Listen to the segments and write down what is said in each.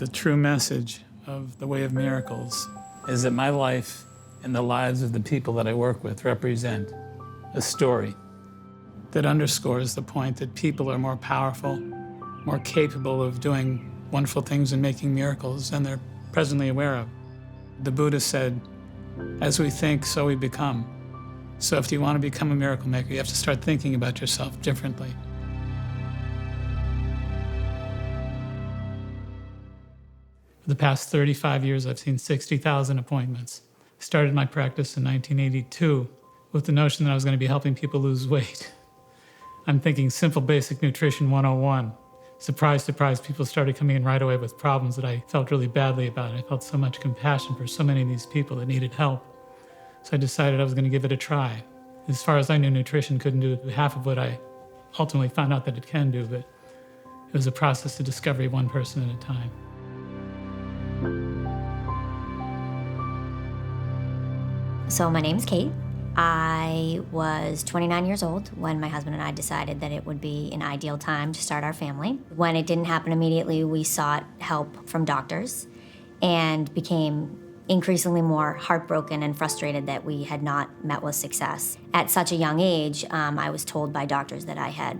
The true message of the Way of Miracles is that my life and the lives of the people that I work with represent a story that underscores the point that people are more powerful, more capable of doing wonderful things and making miracles than they're presently aware of. The Buddha said, as we think, so we become. So if you want to become a miracle maker, you have to start thinking about yourself differently. For the past 35 years, I've seen 60,000 appointments. I started my practice in 1982 with the notion that I was going to be helping people lose weight. I'm thinking simple basic nutrition 101. Surprise, surprise, people started coming in right away with problems that I felt really badly about. I felt so much compassion for so many of these people that needed help. So I decided I was going to give it a try. As far as I knew, nutrition couldn't do half of what I ultimately found out that it can do, but it was a process of discovery, one person at a time. So my name's Kate. I was 29 years old when my husband and I decided that it would be an ideal time to start our family. When it didn't happen immediately, we sought help from doctors and became increasingly more heartbroken and frustrated that we had not met with success. At such a young age, I was told by doctors that I had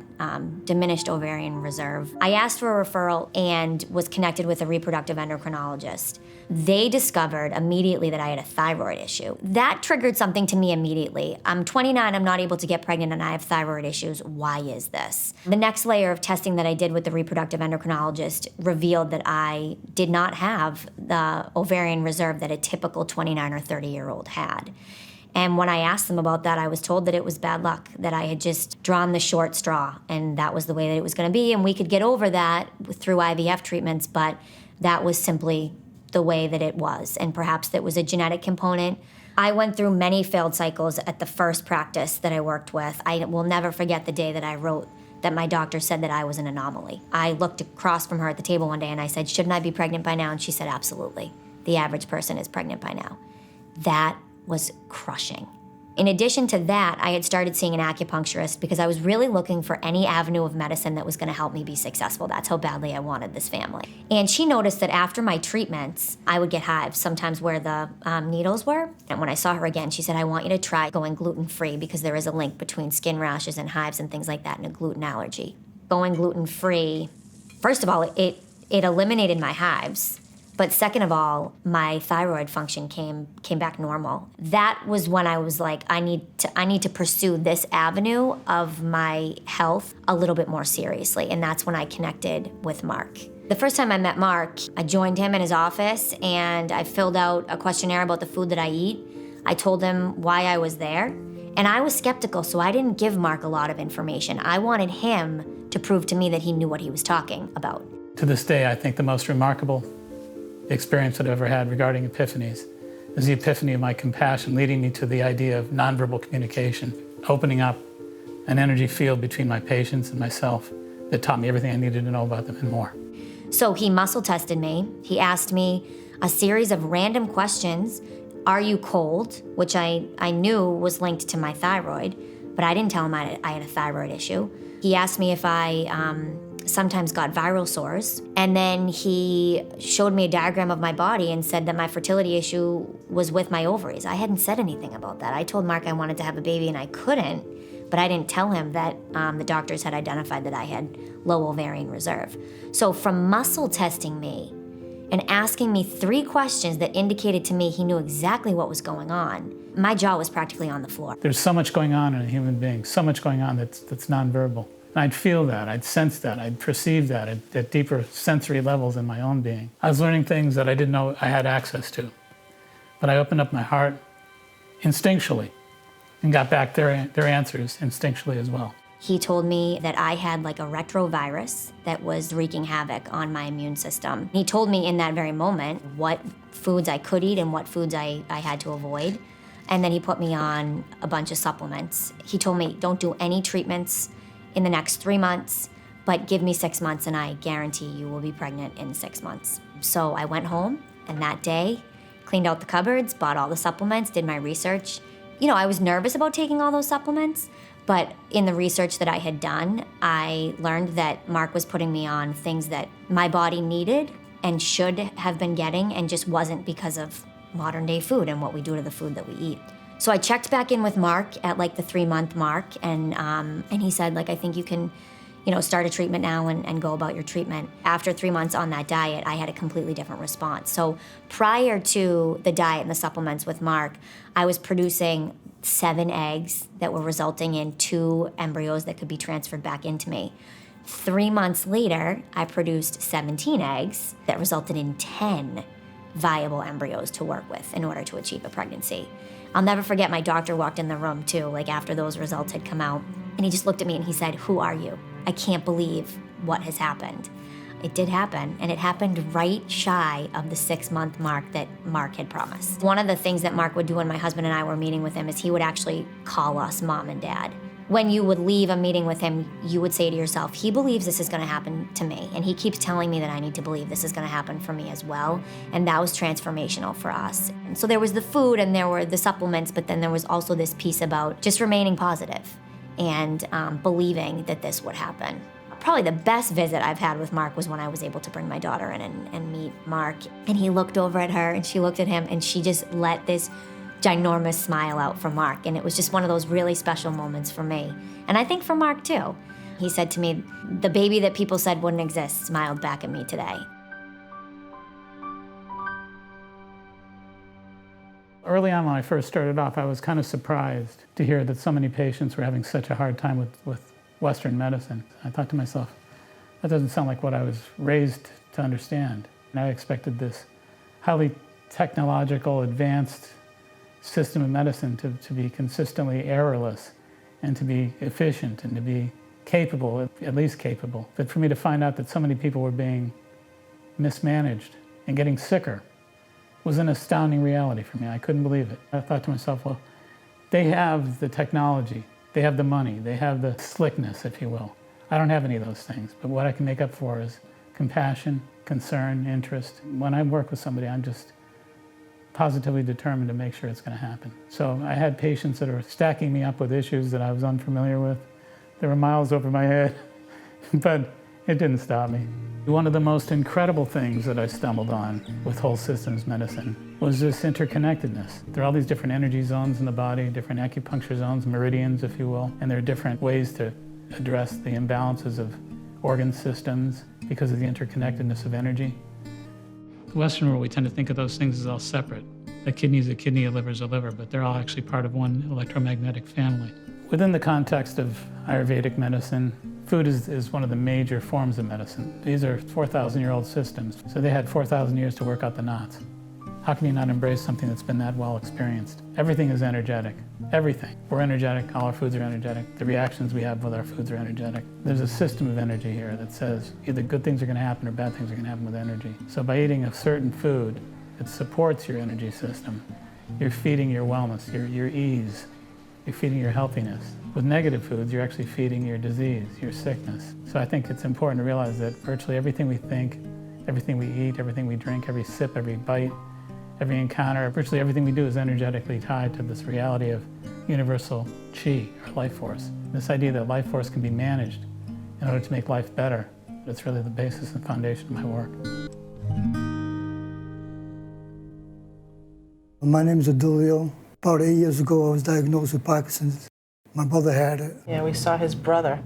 diminished ovarian reserve. I asked for a referral and was connected with a reproductive endocrinologist. They discovered immediately that I had a thyroid issue. That triggered something to me immediately. I'm 29, I'm not able to get pregnant, and I have thyroid issues. Why is this? The next layer of testing that I did with the reproductive endocrinologist revealed that I did not have the ovarian reserve that a typical 29 or 30-year-old had. And when I asked them about that, I was told that it was bad luck, that I had just drawn the short straw, and that was the way that it was going to be, and we could get over that through IVF treatments, but that was simply the way that it was, and perhaps that was a genetic component. I went through many failed cycles at the first practice that I worked with. I will never forget the day that I wrote that my doctor said that I was an anomaly. I looked across from her at the table one day and I said, shouldn't I be pregnant by now? And she said, absolutely. The average person is pregnant by now. That was crushing. In addition to that, I had started seeing an acupuncturist because I was really looking for any avenue of medicine that was going to help me be successful. That's how badly I wanted this family. And she noticed that after my treatments, I would get hives, sometimes where the needles were. And when I saw her again, she said, I want you to try going gluten-free because there is a link between skin rashes and hives and things like that and a gluten allergy. Going gluten-free, first of all, it eliminated my hives. But second of all, my thyroid function came back normal. That was when I was like, I need to pursue this avenue of my health a little bit more seriously. And that's when I connected with Mark. The first time I met Mark, I joined him in his office and I filled out a questionnaire about the food that I eat. I told him why I was there. And I was skeptical, so I didn't give Mark a lot of information. I wanted him to prove to me that he knew what he was talking about. To this day, I think the most remarkable experience that I've ever had regarding epiphanies is the epiphany of my compassion leading me to the idea of nonverbal communication, opening up an energy field between my patients and myself that taught me everything I needed to know about them and more. So he muscle tested me. He asked me a series of random questions. Are you cold? Which I knew was linked to my thyroid, but I didn't tell him I had a thyroid issue. He asked me if I sometimes got viral sores. And then he showed me a diagram of my body and said that my fertility issue was with my ovaries. I hadn't said anything about that. I told Mark I wanted to have a baby and I couldn't, but I didn't tell him that the doctors had identified that I had low ovarian reserve. So from muscle testing me and asking me 3 questions that indicated to me he knew exactly what was going on, my jaw was practically on the floor. There's so much going on in a human being, so much going on that's nonverbal. And I'd feel that, I'd sense that, I'd perceive that at deeper sensory levels in my own being. I was learning things that I didn't know I had access to. But I opened up my heart instinctually and got back their answers instinctually as well. He told me that I had like a retrovirus that was wreaking havoc on my immune system. He told me in that very moment what foods I could eat and what foods I had to avoid. And then he put me on a bunch of supplements. He told me, don't do any treatments in the next 3 months, but give me 6 months and I guarantee you will be pregnant in 6 months. So I went home and that day, cleaned out the cupboards, bought all the supplements, did my research. You know, I was nervous about taking all those supplements, but in the research that I had done, I learned that Mark was putting me on things that my body needed and should have been getting and just wasn't because of modern day food and what we do to the food that we eat. So I checked back in with Mark at like the 3-month mark, and he said, like, I think you can, start a treatment now and go about your treatment. After 3 months on that diet, I had a completely different response. So prior to the diet and the supplements with Mark, I was producing 7 eggs that were resulting in 2 embryos that could be transferred back into me. 3 months later, I produced 17 eggs that resulted in 10 viable embryos to work with in order to achieve a pregnancy. I'll never forget, my doctor walked in the room too, like after those results had come out, and he just looked at me and he said, "Who are you? I can't believe what has happened." It did happen, and it happened right shy of the 6-month mark that Mark had promised. One of the things that Mark would do when my husband and I were meeting with him is he would actually call us mom and dad. When you would leave a meeting with him, you would say to yourself, he believes this is gonna happen to me, and he keeps telling me that I need to believe this is gonna happen for me as well, and that was transformational for us. And so there was the food and there were the supplements, but then there was also this piece about just remaining positive and believing that this would happen. Probably the best visit I've had with Mark was when I was able to bring my daughter in and meet Mark, and he looked over at her and she looked at him and she just let this ginormous smile out for Mark, and it was just one of those really special moments for me. And I think for Mark too. He said to me, the baby that people said wouldn't exist smiled back at me today. Early on when I first started off, I was kind of surprised to hear that so many patients were having such a hard time with Western medicine. I thought to myself, that doesn't sound like what I was raised to understand. And I expected this highly technological, advanced system of medicine to be consistently errorless and to be efficient and to be capable, at least capable. But for me to find out that so many people were being mismanaged and getting sicker was an astounding reality for me. I couldn't believe it. I thought to myself, well, they have the technology, they have the money, they have the slickness, if you will. I don't have any of those things, but what I can make up for is compassion, concern, interest. When I work with somebody, I'm just positively determined to make sure it's going to happen. So I had patients that are stacking me up with issues that I was unfamiliar with. They were miles over my head, but it didn't stop me. One of the most incredible things that I stumbled on with whole systems medicine was this interconnectedness. There are all these different energy zones in the body, different acupuncture zones, meridians, if you will, and there are different ways to address the imbalances of organ systems because of the interconnectedness of energy. The Western world, we tend to think of those things as all separate. A kidney is a kidney, a liver is a liver, but they're all actually part of one electromagnetic family. Within the context of Ayurvedic medicine, food is one of the major forms of medicine. These are 4,000-year-old systems, so they had 4,000 years to work out the knots. How can you not embrace something that's been that well experienced? Everything is energetic. Everything. We're energetic. All our foods are energetic. The reactions we have with our foods are energetic. There's a system of energy here that says either good things are going to happen or bad things are going to happen with energy. So by eating a certain food that supports your energy system, you're feeding your wellness, your ease. You're feeding your healthiness. With negative foods, you're actually feeding your disease, your sickness. So I think it's important to realize that virtually everything we think, everything we eat, everything we drink, every sip, every bite, every encounter, virtually everything we do is energetically tied to this reality of universal chi, or life force. This idea that life force can be managed in order to make life better, that's really the basis and foundation of my work. My name is Adulio. About 8 years ago, I was diagnosed with Parkinson's. My brother had it. Yeah, we saw his brother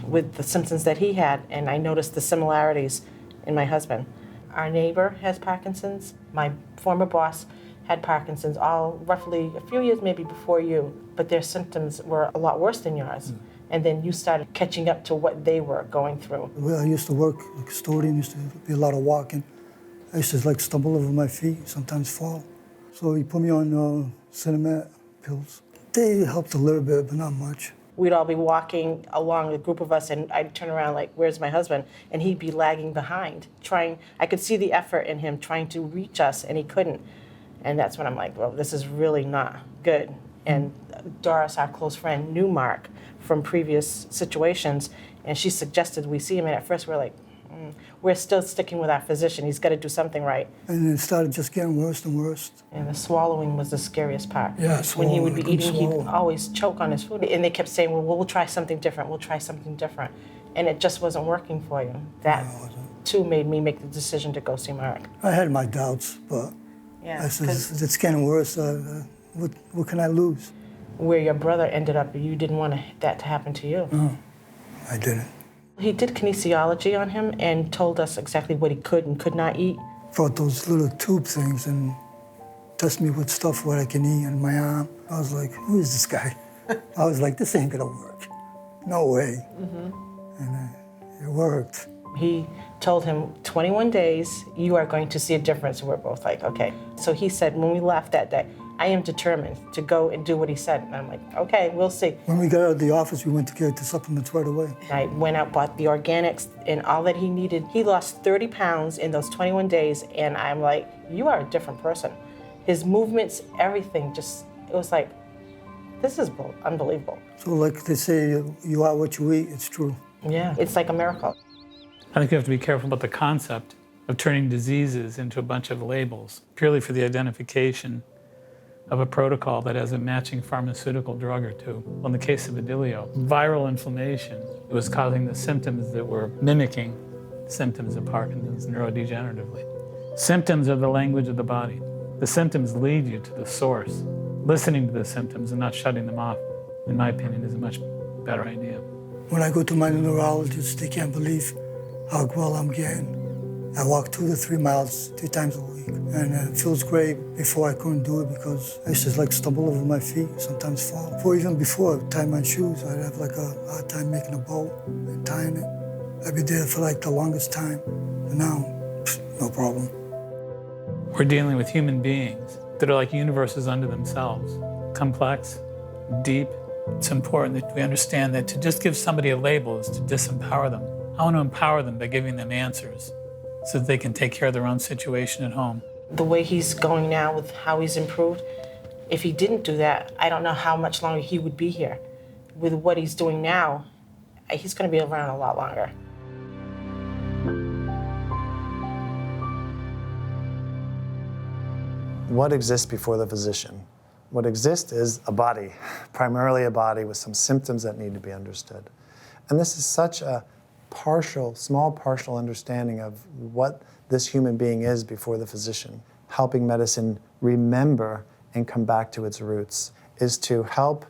with the symptoms that he had, and I noticed the similarities in my husband. Our neighbor has Parkinson's. My former boss had Parkinson's, all roughly a few years maybe before you, but their symptoms were a lot worse than yours. And then you started catching up to what they were going through. Well, I used to work as a custodian, used to be a lot of walking. I used to stumble over my feet, sometimes fall. So he put me on Cinemat pills. They helped a little bit, but not much. We'd all be walking along, a group of us, and I'd turn around like, where's my husband? And he'd be lagging behind, I could see the effort in him trying to reach us, and he couldn't. And that's when I'm like, well, this is really not good. And Doris, our close friend, knew Mark from previous situations, and she suggested we see him, and at first we're like, we're still sticking with our physician. He's got to do something right. And it started just getting worse and worse. And the swallowing was the scariest part. Yeah, when he would be eating, swallow. he'd always choke on his food. And they kept saying, well, we'll try something different. We'll try something different. And it just wasn't working for you. That too made me make the decision to go see Mark. I had my doubts, but Yeah, I said, it's getting worse. What can I lose? where your brother ended up, you didn't want that to happen to you. No, I didn't. He did kinesiology on him and told us exactly what he could and could not eat. Brought those little tube things and tested me with stuff what I can eat in my arm. I was like, who is this guy? I was like, this ain't gonna work. No way. And it worked. He told him, 21 days, you are going to see a difference. We're both like, okay. So he said, when we left that day, I am determined to go and do what he said. And I'm like, okay, we'll see. When we got out of the office, we went to get the supplements right away. I went out, bought the organics and all that he needed. He lost 30 pounds in those 21 days. And I'm like, you are a different person. His movements, everything, just, it was like, this is unbelievable. So like they say, you are what you eat, it's true. Yeah, it's like a miracle. I think you have to be careful about the concept of turning diseases into a bunch of labels purely for the identification of a protocol that has a matching pharmaceutical drug or two. Well, in the case of Adulio, viral inflammation was causing the symptoms that were mimicking symptoms of Parkinson's neurodegeneratively. Symptoms are the language of the body. The symptoms lead you to the source. Listening to the symptoms and not shutting them off, in my opinion, is a much better idea. When I go to my neurologist, they can't believe how well I'm getting. I walk 2 to 3 miles 3 times a week, and it feels great. Before I couldn't do it because I used to like stumble over my feet, sometimes fall. Or even before I tie my shoes, I'd have like a hard time making a bow and tying it. I'd be there for like the longest time, but now, no problem. We're dealing with human beings that are like universes unto themselves, complex, deep. It's important that we understand that to just give somebody a label is to disempower them. I want to empower them by giving them answers so that they can take care of their own situation at home. The way he's going now with how he's improved, if he didn't do that, I don't know how much longer he would be here. With what he's doing now, he's going to be around a lot longer. What exists before the physician? What exists is a body, primarily a body with some symptoms that need to be understood. And this is such a small partial understanding of what this human being is before the physician. Helping medicine remember and come back to its roots is to help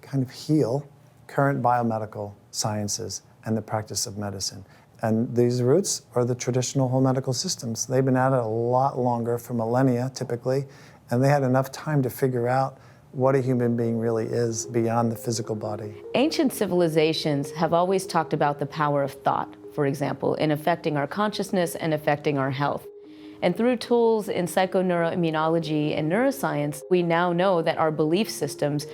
kind of heal current biomedical sciences and the practice of medicine. And these roots are the traditional whole medical systems. They've been at it a lot longer, for millennia typically, and they had enough time to figure out what a human being really is beyond the physical body. Ancient civilizations have always talked about the power of thought, for example, in affecting our consciousness and affecting our health. And through tools in psychoneuroimmunology and neuroscience, we now know that our belief systems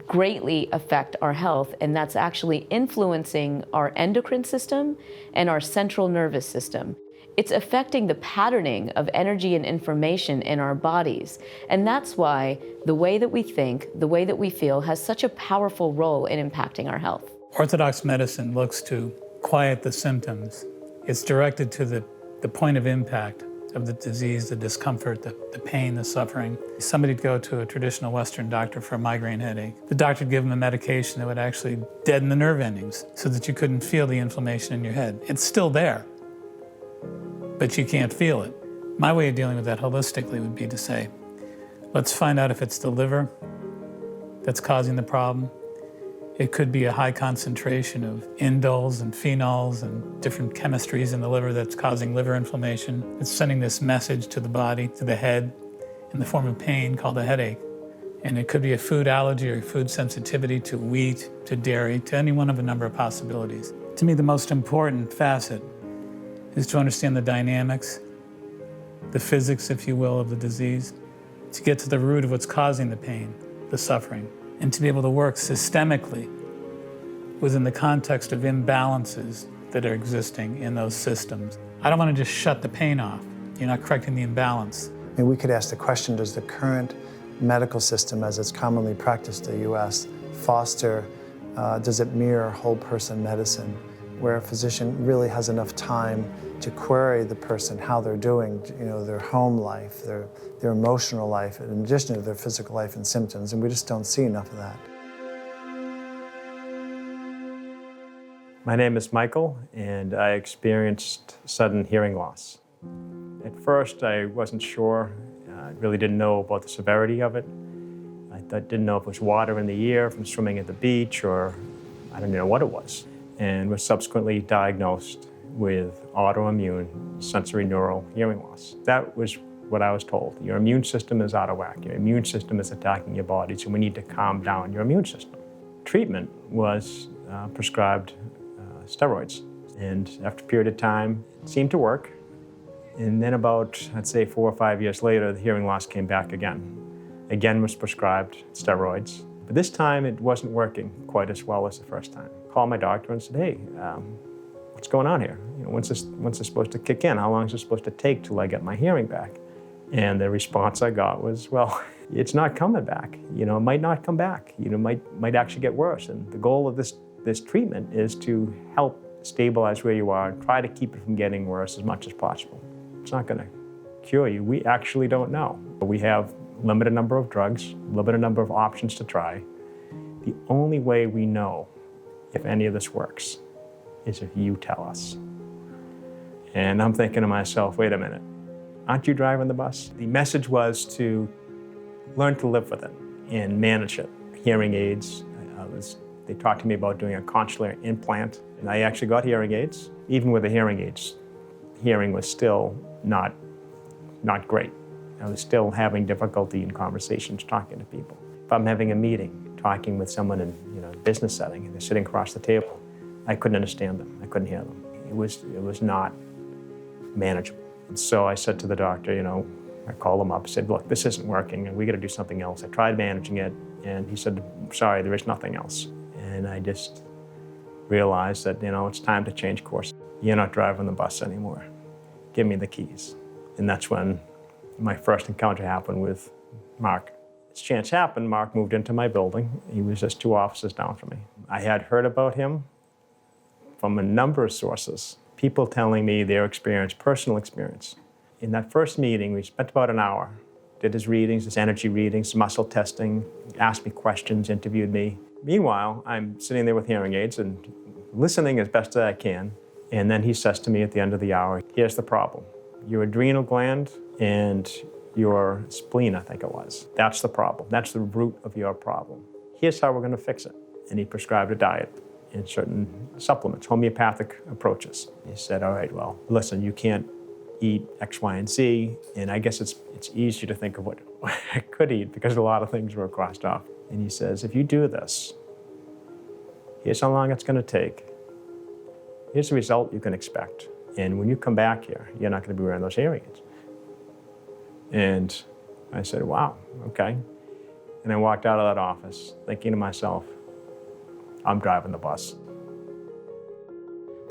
greatly affect our health, and that's actually influencing our endocrine system and our central nervous system. It's affecting the patterning of energy and information in our bodies. And that's why the way that we think, the way that we feel, has such a powerful role in impacting our health. Orthodox medicine looks to quiet the symptoms. It's directed to the point of impact of the disease, the discomfort, the pain, the suffering. Somebody'd go to a traditional Western doctor for a migraine headache. The doctor would give them a medication that would actually deaden the nerve endings so that you couldn't feel the inflammation in your head. It's still there, but you can't feel it. My way of dealing with that holistically would be to say, let's find out if it's the liver that's causing the problem. It could be a high concentration of indoles and phenols and different chemistries in the liver that's causing liver inflammation. It's sending this message to the body, to the head, in the form of pain called a headache. And it could be a food allergy or food sensitivity to wheat, to dairy, to any one of a number of possibilities. To me, the most important facet is to understand the dynamics, the physics, if you will, of the disease, to get to the root of what's causing the pain, the suffering, and to be able to work systemically within the context of imbalances that are existing in those systems. I don't want to just shut the pain off. You're not correcting the imbalance. I mean, we could ask the question, does the current medical system, as it's commonly practiced in the U.S., foster, does it mirror whole person medicine, where a physician really has enough time to query the person, how they're doing, their home life, their emotional life, in addition to their physical life and symptoms, and we just don't see enough of that. My name is Michael, and I experienced sudden hearing loss. At first, I wasn't sure. I really didn't know about the severity of it. I didn't know if it was water in the ear from swimming at the beach, or I didn't know what it was, and was subsequently diagnosed with autoimmune sensory neural hearing loss. That was what I was told. Your immune system is out of whack. Your immune system is attacking your body, so we need to calm down your immune system. Treatment was prescribed steroids, and after a period of time, it seemed to work. And then about, I'd say 4 or 5 years later, the hearing loss came back again. Again was prescribed steroids, but this time it wasn't working quite as well as the first time. Called my doctor and said, hey, what's going on here? You know, when's this supposed to kick in? How long is it supposed to take till I get my hearing back? And the response I got was, well, it's not coming back. You know, it might not come back. You know, might actually get worse. And the goal of this treatment is to help stabilize where you are and try to keep it from getting worse as much as possible. It's not going to cure you. We actually don't know. We have limited number of drugs, limited number of options to try. The only way we know if any of this works is if you tell us. And I'm thinking to myself, wait a minute, aren't you driving the bus? The message was to learn to live with it and manage it. Hearing aids, they talked to me about doing a condylar implant, and I actually got hearing aids. Even with the hearing aids, hearing was still not great. I was still having difficulty in conversations, talking to people. If I'm having a meeting, talking with someone in a business setting, and they're sitting across the table, I couldn't understand them. I couldn't hear them. It was not manageable. And so I said to the doctor, I called him up, said, look, this isn't working, and we got to do something else. I tried managing it, and he said, sorry, there is nothing else. And I just realized that, it's time to change course. You're not driving the bus anymore. Give me the keys. And that's when my first encounter happened with Mark. As chance happened, Mark moved into my building. He was just 2 offices down from me. I had heard about him from a number of sources, people telling me their experience, personal experience. In that first meeting, we spent about an hour, did his readings, his energy readings, muscle testing, asked me questions, interviewed me. Meanwhile, I'm sitting there with hearing aids and listening as best as I can. And then he says to me at the end of the hour, here's the problem. Your adrenal gland and your spleen, I think it was. That's the problem. That's the root of your problem. Here's how we're going to fix it. And he prescribed a diet and certain supplements, homeopathic approaches. He said, all right, well, listen, you can't eat X, Y, and Z. And I guess it's easier to think of what I could eat because a lot of things were crossed off. And he says, if you do this, here's how long it's going to take. Here's the result you can expect. And when you come back here, you're not going to be wearing those hearing aids. And I said, wow, okay. And I walked out of that office thinking to myself, I'm driving the bus.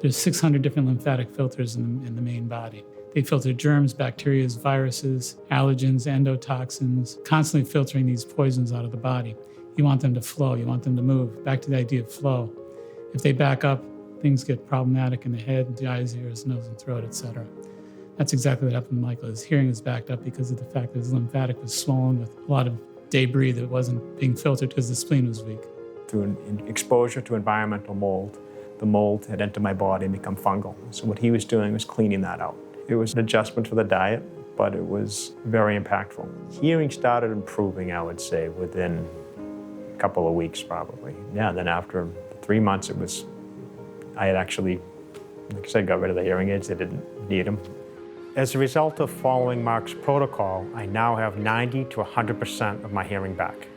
There's 600 different lymphatic filters in the main body. They filter germs, bacteria, viruses, allergens, endotoxins, constantly filtering these poisons out of the body. You want them to flow, you want them to move. Back to the idea of flow. If they back up, things get problematic in the head, the eyes, ears, nose, and throat, etc. That's exactly what happened to Michael. His hearing is backed up because of the fact that his lymphatic was swollen with a lot of debris that wasn't being filtered because the spleen was weak. Through an exposure to environmental mold, the mold had entered my body and become fungal. So what he was doing was cleaning that out. It was an adjustment for the diet, but it was very impactful. Hearing started improving, I would say, within a couple of weeks probably. Yeah, then after 3 months, I had actually, like I said, got rid of the hearing aids. I didn't need them. As a result of following Mark's protocol, I now have 90 to 100% of my hearing back.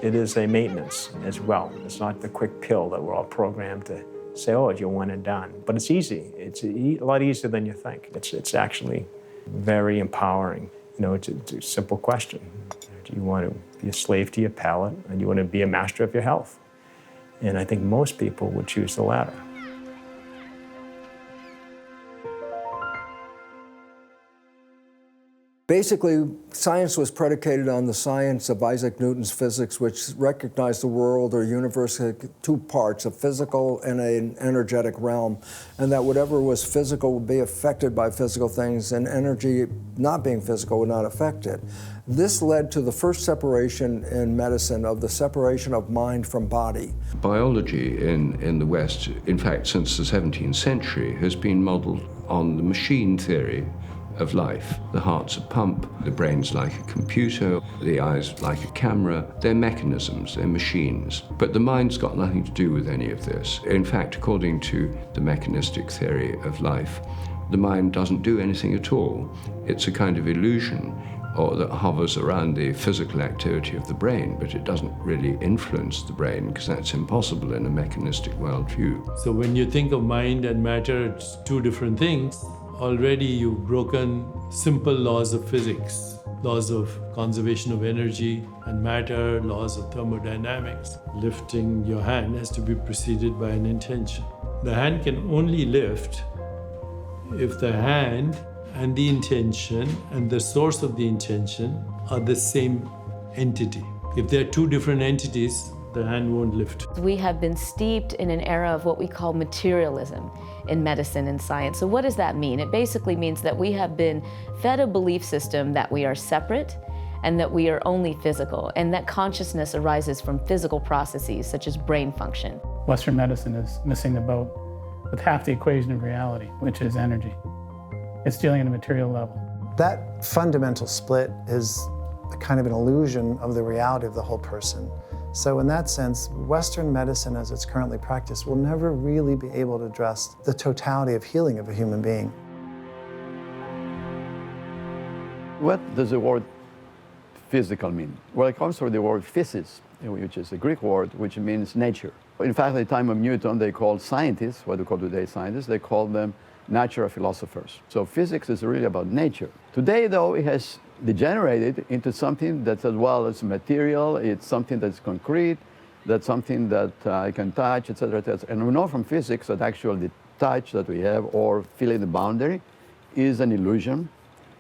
It is a maintenance as well. It's not the quick pill that we're all programmed to say, oh, you're one and done. But it's easy. It's a lot easier than you think. It's actually very empowering. It's a simple question. Do you want to be a slave to your palate, or do you want to be a master of your health? And I think most people would choose the latter. Basically, science was predicated on the science of Isaac Newton's physics, which recognized the world or universe as two parts, a physical and an energetic realm, and that whatever was physical would be affected by physical things, and energy not being physical would not affect it. This led to the first separation in medicine of the separation of mind from body. Biology in the West, in fact, since the 17th century, has been modeled on the machine theory of life. The heart's a pump, the brain's like a computer, the eye's like a camera. They're mechanisms, they're machines. But the mind's got nothing to do with any of this. In fact, according to the mechanistic theory of life, the mind doesn't do anything at all. It's a kind of illusion or that hovers around the physical activity of the brain, but it doesn't really influence the brain because that's impossible in a mechanistic worldview. So when you think of mind and matter, it's two different things. Already you've broken simple laws of physics, laws of conservation of energy and matter, laws of thermodynamics. Lifting your hand has to be preceded by an intention. The hand can only lift if the hand and the intention and the source of the intention are the same entity. If they're two different entities, the hand won't lift. We have been steeped in an era of what we call materialism in medicine and science. So what does that mean? It basically means that we have been fed a belief system that we are separate and that we are only physical, and that consciousness arises from physical processes such as brain function. Western medicine is missing the boat with half the equation of reality, which is energy. It's dealing at a material level. That fundamental split is a kind of an illusion of the reality of the whole person. So in that sense, Western medicine as it's currently practiced will never really be able to address the totality of healing of a human being. What does the word physical mean? Well, it comes from the word physis, which is a Greek word which means nature. In fact, at the time of Newton, they called scientists, what we call today scientists, they called them natural philosophers. So physics is really about nature. Today, though, it has degenerated into something that's as well as material, it's something that's concrete, that's something that I can touch, et cetera, et cetera. And we know from physics that actually the touch that we have or feeling the boundary is an illusion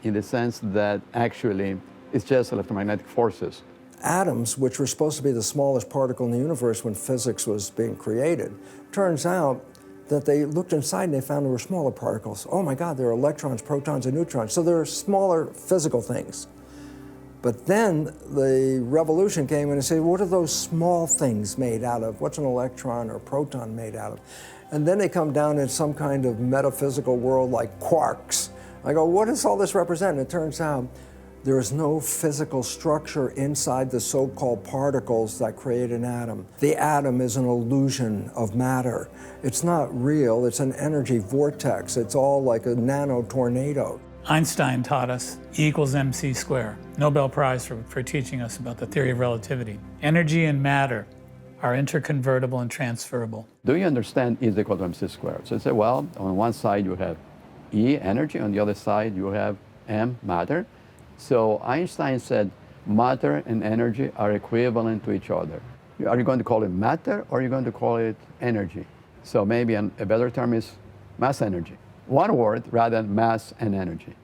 in the sense that actually it's just electromagnetic forces. Atoms, which were supposed to be the smallest particle in the universe when physics was being created, turns out that they looked inside and they found there were smaller particles. Oh my God, there are electrons, protons, and neutrons. So there are smaller physical things. But then the revolution came and they said, what are those small things made out of? What's an electron or proton made out of? And then they come down in some kind of metaphysical world like quarks. I go, what does all this represent? And it turns out there is no physical structure inside the so-called particles that create an atom. The atom is an illusion of matter. It's not real, it's an energy vortex. It's all like a nano tornado. Einstein taught us E equals mc squared. Nobel Prize for teaching us about the theory of relativity. Energy and matter are interconvertible and transferable. Do you understand E is equal to mc squared? So you say, well, on one side you have E, energy, on the other side you have m, matter. So Einstein said matter and energy are equivalent to each other. Are you going to call it matter or are you going to call it energy? So maybe a better term is mass energy. One word rather than mass and energy.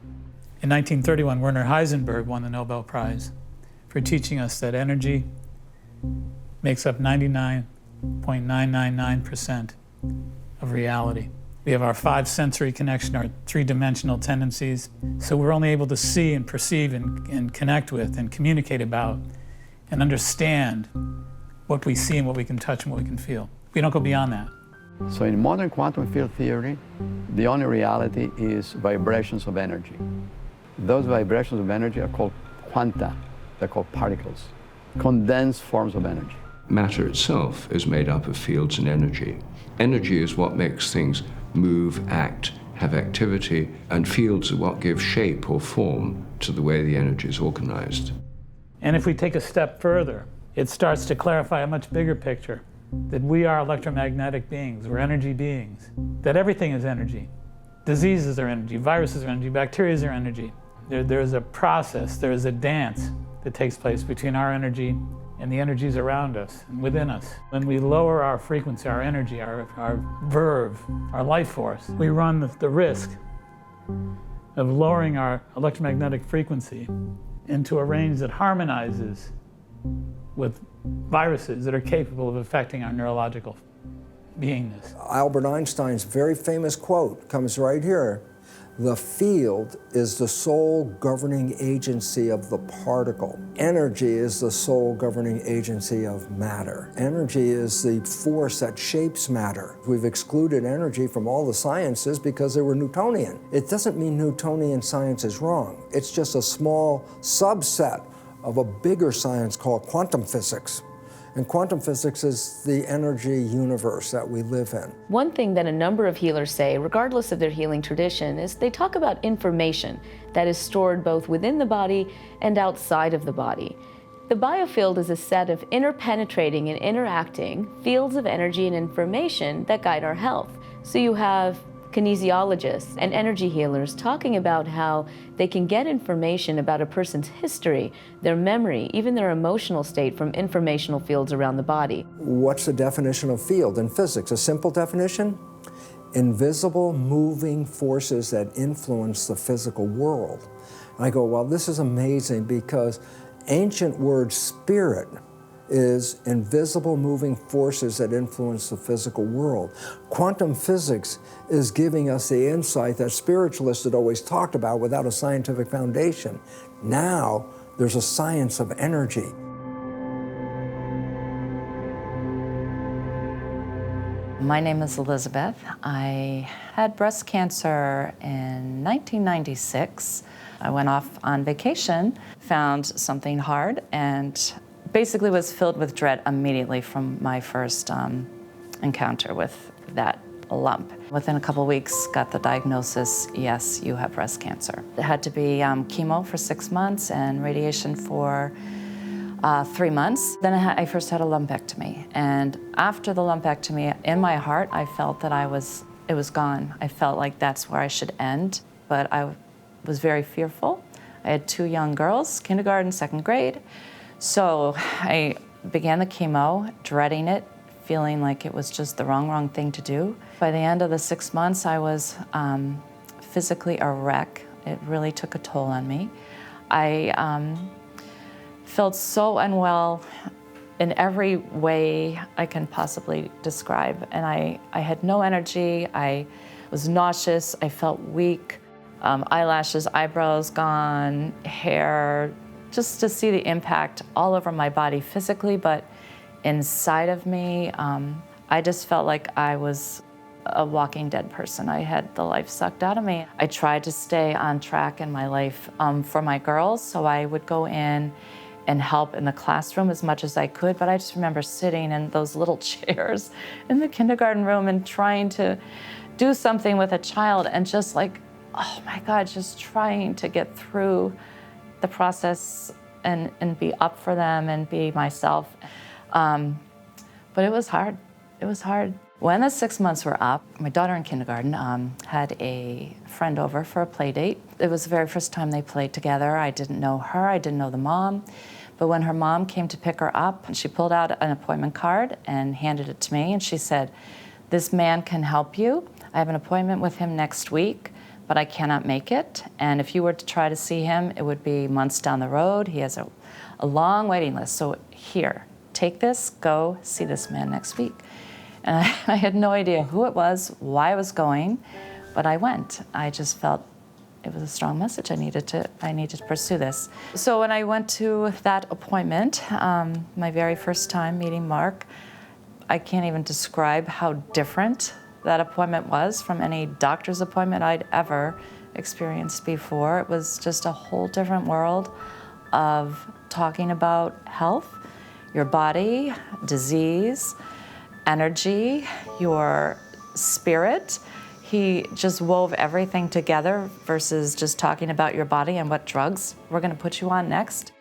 In 1931, Werner Heisenberg won the Nobel Prize for teaching us that energy makes up 99.999% of reality. We have our five sensory connection, our three-dimensional tendencies. So we're only able to see and perceive and connect with and communicate about and understand what we see and what we can touch and what we can feel. We don't go beyond that. So in modern quantum field theory, the only reality is vibrations of energy. Those vibrations of energy are called quanta. They're called particles, condensed forms of energy. Matter itself is made up of fields and energy. Energy is what makes things move, act, have activity, and fields are what give shape or form to the way the energy is organized. And if we take a step further, it starts to clarify a much bigger picture, that we are electromagnetic beings, we're energy beings, that everything is energy. Diseases are energy, viruses are energy, bacteria are energy. There's a process, there's a dance that takes place between our energy and the energies around us and within us. When we lower our frequency, our energy, our verve, our life force, we run the risk of lowering our electromagnetic frequency into a range that harmonizes with viruses that are capable of affecting our neurological beingness. Albert Einstein's very famous quote comes right here. The field is the sole governing agency of the particle. Energy is the sole governing agency of matter. Energy is the force that shapes matter. We've excluded energy from all the sciences because they were Newtonian. It doesn't mean Newtonian science is wrong. It's just a small subset of a bigger science called quantum physics. And quantum physics is the energy universe that we live in. One thing that a number of healers say, regardless of their healing tradition, is they talk about information that is stored both within the body and outside of the body. The biofield is a set of interpenetrating and interacting fields of energy and information that guide our health. So you have kinesiologists and energy healers talking about how they can get information about a person's history, their memory, even their emotional state from informational fields around the body. What's the definition of field in physics? A simple definition? Invisible moving forces that influence the physical world. I go, well, this is amazing because ancient word spirit is invisible moving forces that influence the physical world. Quantum physics is giving us the insight that spiritualists had always talked about without a scientific foundation. Now, there's a science of energy. My name is Elizabeth. I had breast cancer in 1996. I went off on vacation, found something hard, and basically was filled with dread immediately from my first encounter with that lump. Within a couple of weeks, got the diagnosis, yes, you have breast cancer. It had to be chemo for 6 months and radiation for 3 months. Then I first had a lumpectomy. And after the lumpectomy, in my heart, I felt that it was gone. I felt like that's where I should end, but I was very fearful. I had 2 young girls, kindergarten, 2nd grade. So I began the chemo, dreading it, feeling like it was just the wrong thing to do. By the end of the 6 months, I was physically a wreck. It really took a toll on me. I felt so unwell in every way I can possibly describe. And I had no energy, I was nauseous, I felt weak, eyelashes, eyebrows gone, hair, just to see the impact all over my body physically, but inside of me, I just felt like I was a walking dead person. I had the life sucked out of me. I tried to stay on track in my life for my girls, so I would go in and help in the classroom as much as I could, but I just remember sitting in those little chairs in the kindergarten room and trying to do something with a child and just like, oh my God, just trying to get through the process and be up for them and be myself. But it was hard. It was hard. When the 6 months were up, my daughter in kindergarten had a friend over for a play date. It was the very first time they played together. I didn't know her, I didn't know the mom. But when her mom came to pick her up, she pulled out an appointment card and handed it to me, and she said, "This man can help you. I have an appointment with him next week, but I cannot make it. And if you were to try to see him, it would be months down the road. He has a long waiting list. So here, take this, go see this man next week." And I had no idea who it was, why I was going, but I went. I just felt it was a strong message. I needed to pursue this. So when I went to that appointment, my very first time meeting Mark, I can't even describe how different that appointment was from any doctor's appointment I'd ever experienced before. It was just a whole different world of talking about health, your body, disease, energy, your spirit. He just wove everything together versus just talking about your body and what drugs we're going to put you on next.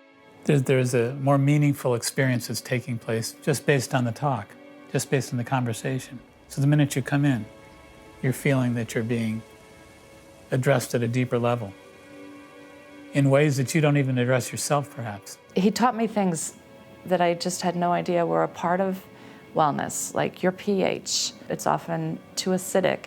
There's a more meaningful experience that's taking place just based on the talk, just based on the conversation. So the minute you come in, you're feeling that you're being addressed at a deeper level in ways that you don't even address yourself, perhaps. He taught me things that I just had no idea were a part of wellness, like your pH. It's often too acidic,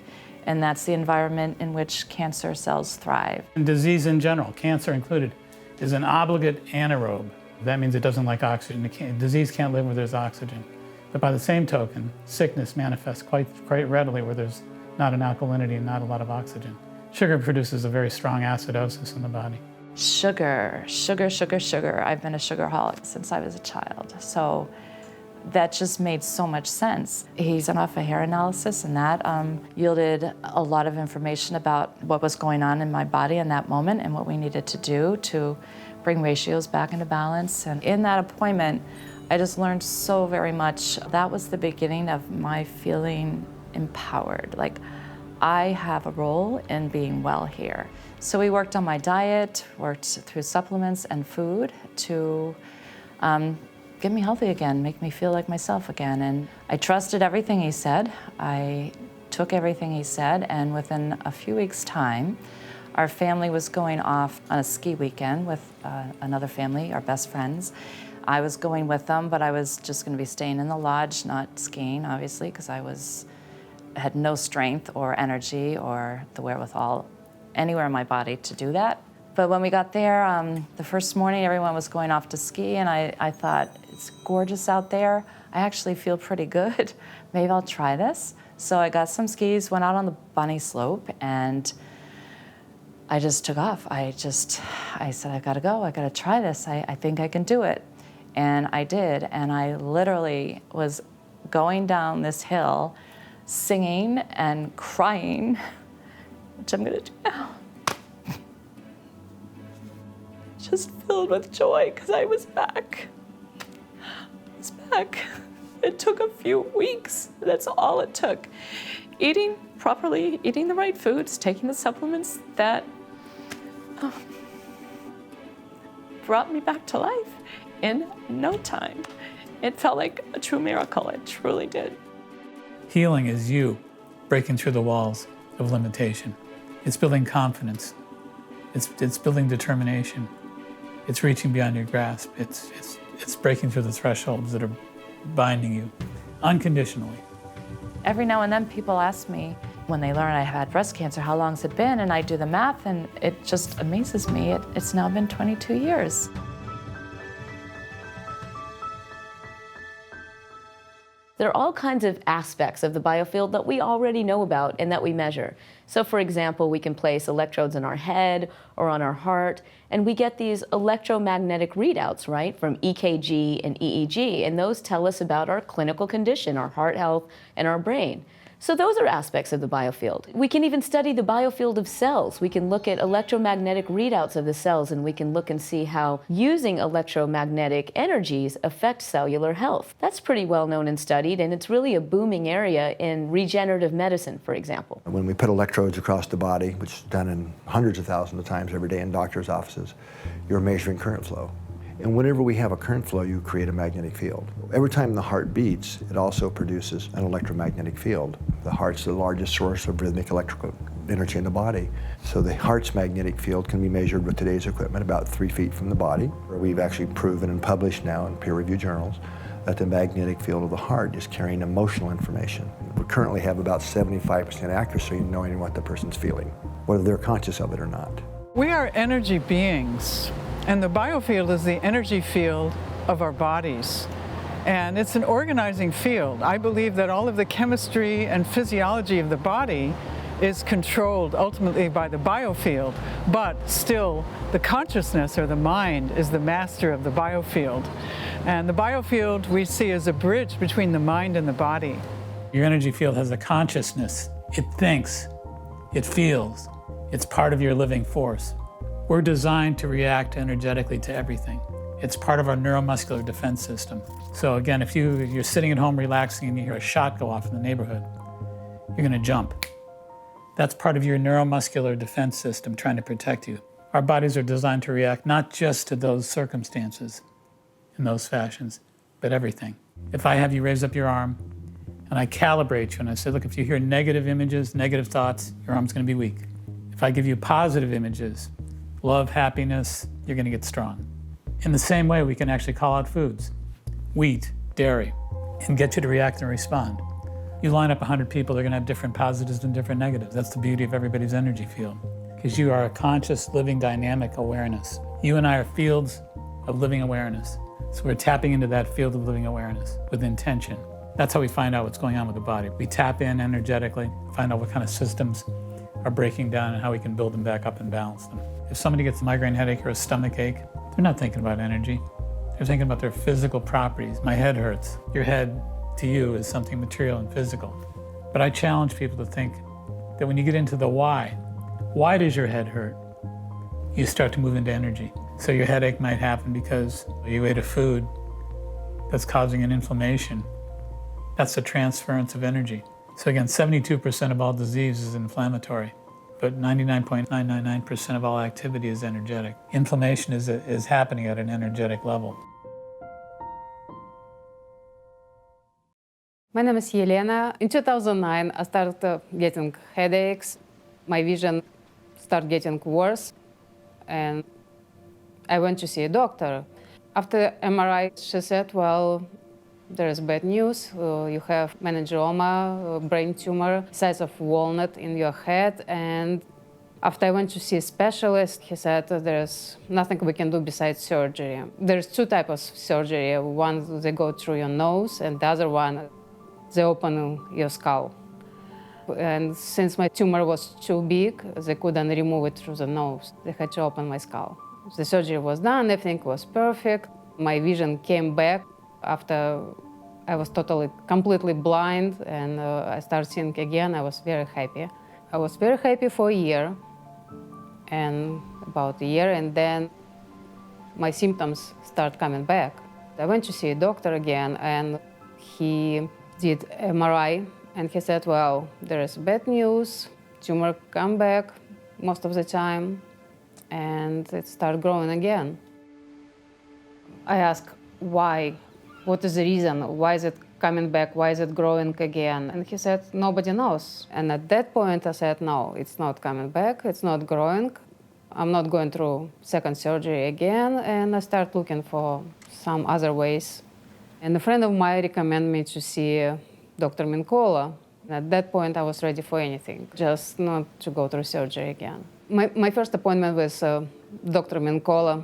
And that's the environment in which cancer cells thrive. And disease in general, cancer included, is an obligate anaerobe. That means it doesn't like oxygen. Disease can't live where there's oxygen. But by the same token, sickness manifests quite readily where there's not an alkalinity and not a lot of oxygen. Sugar produces a very strong acidosis in the body. Sugar, sugar, sugar, sugar. I've been a sugarholic since I was a child. So that just made so much sense. He sent off a hair analysis, and that yielded a lot of information about what was going on in my body in that moment and what we needed to do to bring ratios back into balance. And in that appointment, I just learned so very much. That was the beginning of my feeling empowered. Like, I have a role in being well here. So we worked on my diet, worked through supplements and food to get me healthy again, make me feel like myself again. And I trusted everything he said. I took everything he said, and within a few weeks' time, our family was going off on a ski weekend with another family, our best friends. I was going with them, but I was just going to be staying in the lodge, not skiing, obviously, because I had no strength or energy or the wherewithal anywhere in my body to do that. But when we got there, the first morning, everyone was going off to ski, and I thought, it's gorgeous out there. I actually feel pretty good. Maybe I'll try this. So I got some skis, went out on the bunny slope, and I just took off. I said, I gotta go, I gotta try this. I think I can do it. And I did, and I literally was going down this hill singing and crying, which I'm gonna do now. Just filled with joy, because I was back. I was back. It took a few weeks. That's all it took. Eating properly, eating the right foods, taking the supplements that brought me back to life in no time. It felt like a true miracle. It truly did. Healing is you breaking through the walls of limitation. It's building confidence. It's building determination. It's reaching beyond your grasp. It's breaking through the thresholds that are binding you unconditionally. Every now and then people ask me, when they learn I had breast cancer, how long's it been? And I do the math, and it just amazes me. It's now been 22 years. There are all kinds of aspects of the biofield that we already know about and that we measure. So for example, we can place electrodes in our head or on our heart, and we get these electromagnetic readouts, right, from EKG and EEG, and those tell us about our clinical condition, our heart health, and our brain. So those are aspects of the biofield. We can even study the biofield of cells. We can look at electromagnetic readouts of the cells, and we can look and see how using electromagnetic energies affect cellular health. That's pretty well known and studied, and it's really a booming area in regenerative medicine, for example. When we put electrodes across the body, which is done in hundreds of thousands of times every day in doctors' offices, you're measuring current flow. And whenever we have a current flow, you create a magnetic field. Every time the heart beats, it also produces an electromagnetic field. The heart's the largest source of rhythmic electrical energy in the body. So the heart's magnetic field can be measured with today's equipment about 3 feet from the body. We've actually proven and published now in peer-reviewed journals that the magnetic field of the heart is carrying emotional information. We currently have about 75% accuracy in knowing what the person's feeling, whether they're conscious of it or not. We are energy beings. And the biofield is the energy field of our bodies. And it's an organizing field. I believe that all of the chemistry and physiology of the body is controlled ultimately by the biofield, but still the consciousness or the mind is the master of the biofield. And the biofield we see as a bridge between the mind and the body. Your energy field has a consciousness. It thinks, it feels, it's part of your living force. We're designed to react energetically to everything. It's part of our neuromuscular defense system. So again, if you're sitting at home relaxing and you hear a shot go off in the neighborhood, you're gonna jump. That's part of your neuromuscular defense system trying to protect you. Our bodies are designed to react not just to those circumstances in those fashions, but everything. If I have you raise up your arm and I calibrate you and I say, look, if you hear negative images, negative thoughts, your arm's gonna be weak. If I give you positive images, love, happiness, you're gonna get strong. In the same way, we can actually call out foods, wheat, dairy, and get you to react and respond. You line up 100 people, they're going to have different positives and different negatives. That's the beauty of everybody's energy field, because you are a conscious, living, dynamic awareness. You and I are fields of living awareness. So we're tapping into that field of living awareness with intention. That's how we find out what's going on with the body. We tap in energetically, find out what kind of systems are breaking down and how we can build them back up and balance them. If somebody gets a migraine headache or a stomach ache, they're not thinking about energy. They're thinking about their physical properties. My head hurts. Your head to you is something material and physical. But I challenge people to think that when you get into the why does your head hurt? You start to move into energy. So your headache might happen because you ate a food that's causing an inflammation. That's the transference of energy. So again, 72% of all disease is inflammatory, but 99.999% of all activity is energetic. Inflammation is happening at an energetic level. My name is Yelena. In 2009, I started getting headaches. My vision started getting worse, and I went to see a doctor. After MRI, she said, well, there is bad news. You have meningioma, brain tumor, size of walnut in your head. And after I went to see a specialist, he said there's nothing we can do besides surgery. There's two types of surgery. One, they go through your nose, and the other one, they open your skull. And since my tumor was too big, they couldn't remove it through the nose. They had to open my skull. The surgery was done, everything was perfect. My vision came back after I was completely blind, and I started seeing again. I was very happy. I was very happy for a year, and about a year, and then my symptoms start coming back. I went to see a doctor again, and he did MRI, and he said, well, there is bad news, tumor come back most of the time, and it started growing again. I asked, why? What is the reason? Why is it coming back? Why is it growing again? And he said, nobody knows. And at that point, I said, no, it's not coming back. It's not growing. I'm not going through second surgery again. And I started looking for some other ways. And a friend of mine recommended me to see Dr. Mincolla. At that point, I was ready for anything, just not to go through surgery again. My first appointment with Dr. Mincolla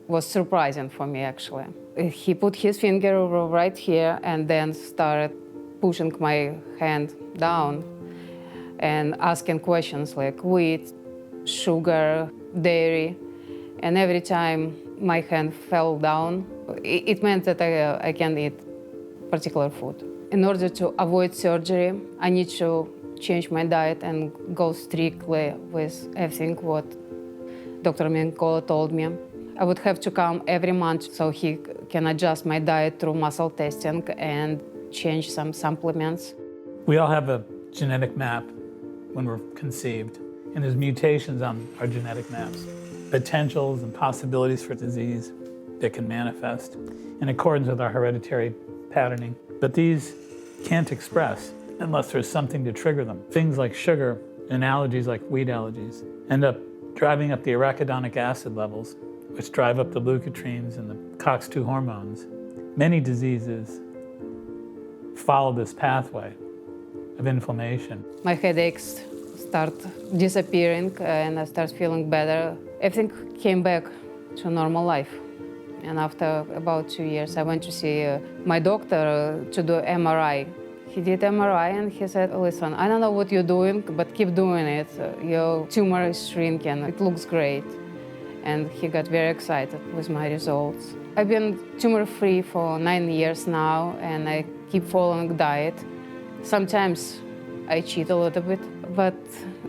was surprising for me, actually. He put his finger right here and then started pushing my hand down and asking questions like wheat, sugar, dairy. And every time my hand fell down, it meant that I can't eat particular food. In order to avoid surgery, I need to change my diet and go strictly with everything what Dr. Mincolla told me. I would have to come every month so he can adjust my diet through muscle testing and change some supplements. We all have a genetic map when we're conceived, and there's mutations on our genetic maps, potentials and possibilities for disease that can manifest in accordance with our hereditary patterning. But these can't express unless there's something to trigger them. Things like sugar and allergies like wheat allergies end up driving up the arachidonic acid levels, which drive up the leukotrienes and the COX-2 hormones. Many diseases follow this pathway of inflammation. My headaches start disappearing and I start feeling better. Everything came back to normal life. And after about 2 years, I went to see my doctor to do MRI. He did MRI and he said, listen, I don't know what you're doing, but keep doing it. Your tumor is shrinking, it looks great. And he got very excited with my results. I've been tumor-free for 9 years now, and I keep following diet. Sometimes I cheat a little bit, but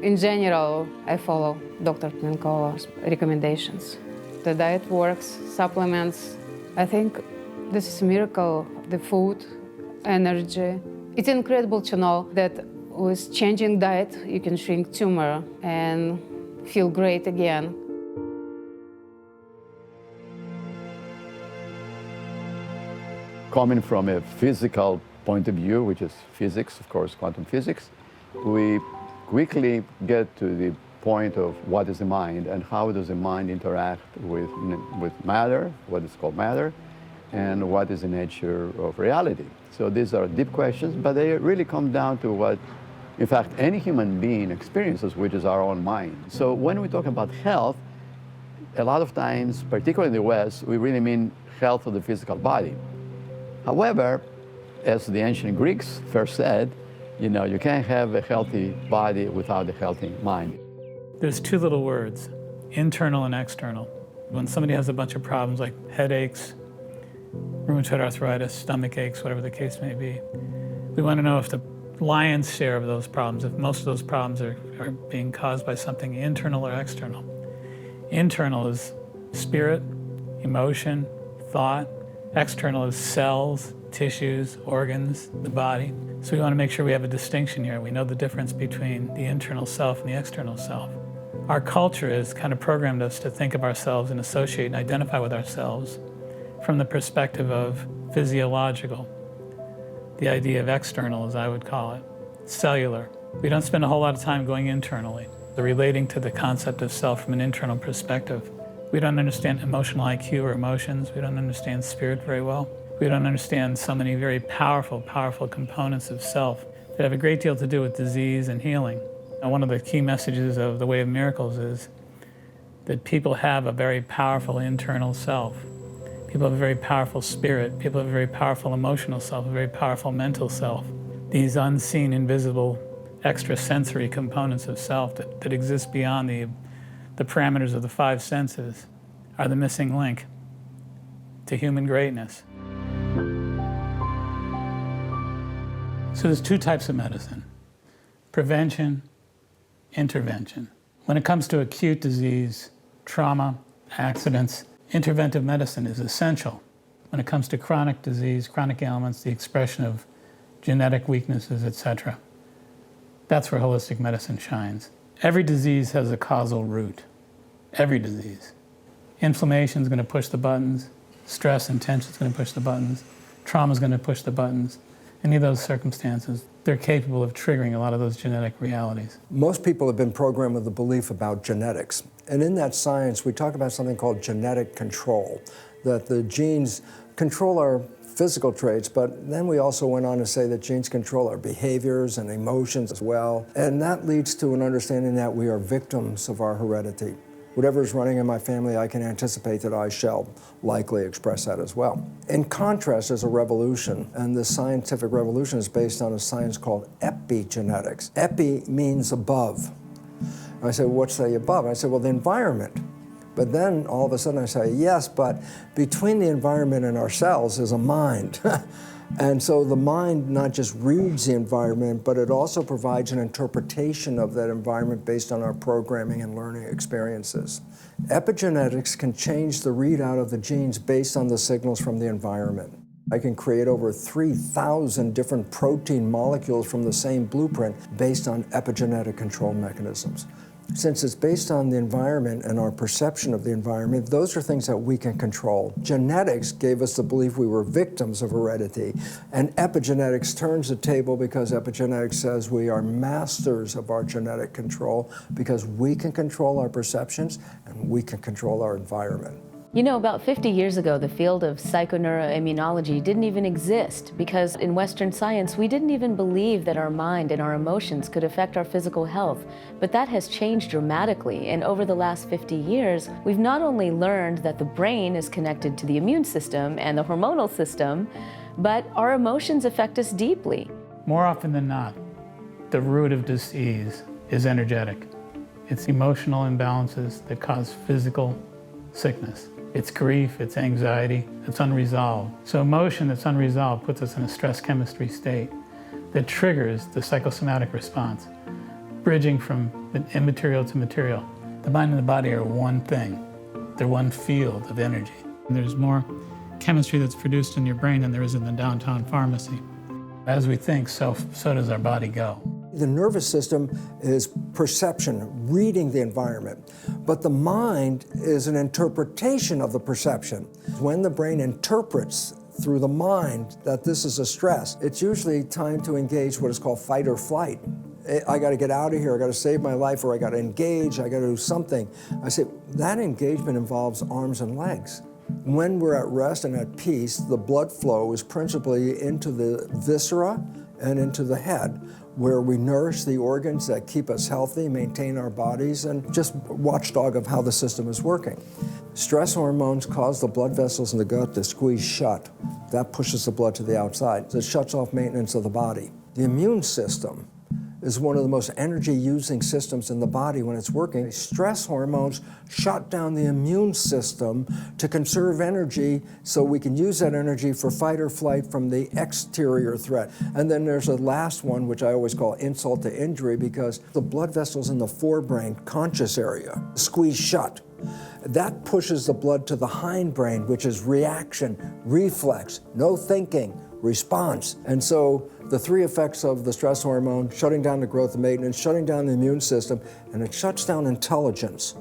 in general, I follow Dr. Mincolla's recommendations. The diet works, supplements. I think this is a miracle, the food, energy. It's incredible to know that with changing diet, you can shrink tumor and feel great again. Coming from a physical point of view, which is physics, of course, quantum physics, we quickly get to the point of what is the mind and how does the mind interact with matter, what is called matter, and what is the nature of reality? So these are deep questions, but they really come down to what, in fact, any human being experiences, which is our own mind. So when we talk about health, a lot of times, particularly in the West, we really mean health of the physical body. However, as the ancient Greeks first said, you know, you can't have a healthy body without a healthy mind. There's two little words, internal and external. When somebody has a bunch of problems like headaches, rheumatoid arthritis, stomach aches, whatever the case may be, we want to know if the lion's share of those problems, if most of those problems are being caused by something internal or external. Internal is spirit, emotion, thought. External is cells, tissues, organs, the body. So we want to make sure we have a distinction here. We know the difference between the internal self and the external self. Our culture has kind of programmed us to think of ourselves and associate and identify with ourselves from the perspective of physiological, the idea of external, as I would call it, cellular. We don't spend a whole lot of time going internally, relating to the concept of self from an internal perspective. We don't understand emotional IQ or emotions. We don't understand spirit very well. We don't understand so many very powerful, powerful components of self that have a great deal to do with disease and healing. And one of the key messages of the Way of Miracles is that people have a very powerful internal self. People have a very powerful spirit. People have a very powerful emotional self, a very powerful mental self. These unseen, invisible, extrasensory components of self that exist beyond the parameters of the five senses are the missing link to human greatness. So there's two types of medicine: prevention, intervention. When it comes to acute disease, trauma, accidents, interventive medicine is essential. When it comes to chronic disease, chronic ailments, the expression of genetic weaknesses, etc., that's where holistic medicine shines. Every disease has a causal root. Every disease. Inflammation is going to push the buttons. Stress and tension is going to push the buttons. Trauma is going to push the buttons. Any of those circumstances, they're capable of triggering a lot of those genetic realities. Most people have been programmed with the belief about genetics. And in that science, we talk about something called genetic control, that the genes control our physical traits, but then we also went on to say that genes control our behaviors and emotions as well. And that leads to an understanding that we are victims of our heredity. Whatever is running in my family, I can anticipate that I shall likely express that as well. In contrast, there's a revolution, and this scientific revolution is based on a science called epigenetics. Epi means above. I said, what's the above? I said, well, the environment. But then all of a sudden I say, yes, but between the environment and ourselves is a mind. And so the mind not just reads the environment, but it also provides an interpretation of that environment based on our programming and learning experiences. Epigenetics can change the readout of the genes based on the signals from the environment. I can create over 3,000 different protein molecules from the same blueprint based on epigenetic control mechanisms. Since it's based on the environment and our perception of the environment, those are things that we can control. Genetics gave us the belief we were victims of heredity, and epigenetics turns the table because epigenetics says we are masters of our genetic control because we can control our perceptions and we can control our environment. You know, about 50 years ago, the field of psychoneuroimmunology didn't even exist because in Western science, we didn't even believe that our mind and our emotions could affect our physical health. But that has changed dramatically, and over the last 50 years, we've not only learned that the brain is connected to the immune system and the hormonal system, but our emotions affect us deeply. More often than not, the root of disease is energetic. It's emotional imbalances that cause physical sickness. It's grief, it's anxiety, it's unresolved. So emotion that's unresolved puts us in a stress chemistry state that triggers the psychosomatic response, bridging from the immaterial to material. The mind and the body are one thing. They're one field of energy. And there's more chemistry that's produced in your brain than there is in the downtown pharmacy. As we think, so does our body go. The nervous system is perception, reading the environment. But the mind is an interpretation of the perception. When the brain interprets through the mind that this is a stress, it's usually time to engage what is called fight or flight. I got to get out of here, I got to save my life, or I got to engage, I got to do something. I say, that engagement involves arms and legs. When we're at rest and at peace, the blood flow is principally into the viscera and into the head, where we nourish the organs that keep us healthy, maintain our bodies, and just watchdog of how the system is working. Stress hormones cause the blood vessels in the gut to squeeze shut. That pushes the blood to the outside. It shuts off maintenance of the body. The immune system is one of the most energy-using systems in the body when it's working. Stress hormones shut down the immune system to conserve energy so we can use that energy for fight or flight from the exterior threat. And then there's a last one, which I always call insult to injury, because the blood vessels in the forebrain conscious area squeeze shut. That pushes the blood to the hindbrain, which is reaction, reflex, no thinking, response. And so the three effects of the stress hormone, shutting down the growth and maintenance, shutting down the immune system, and it shuts down intelligence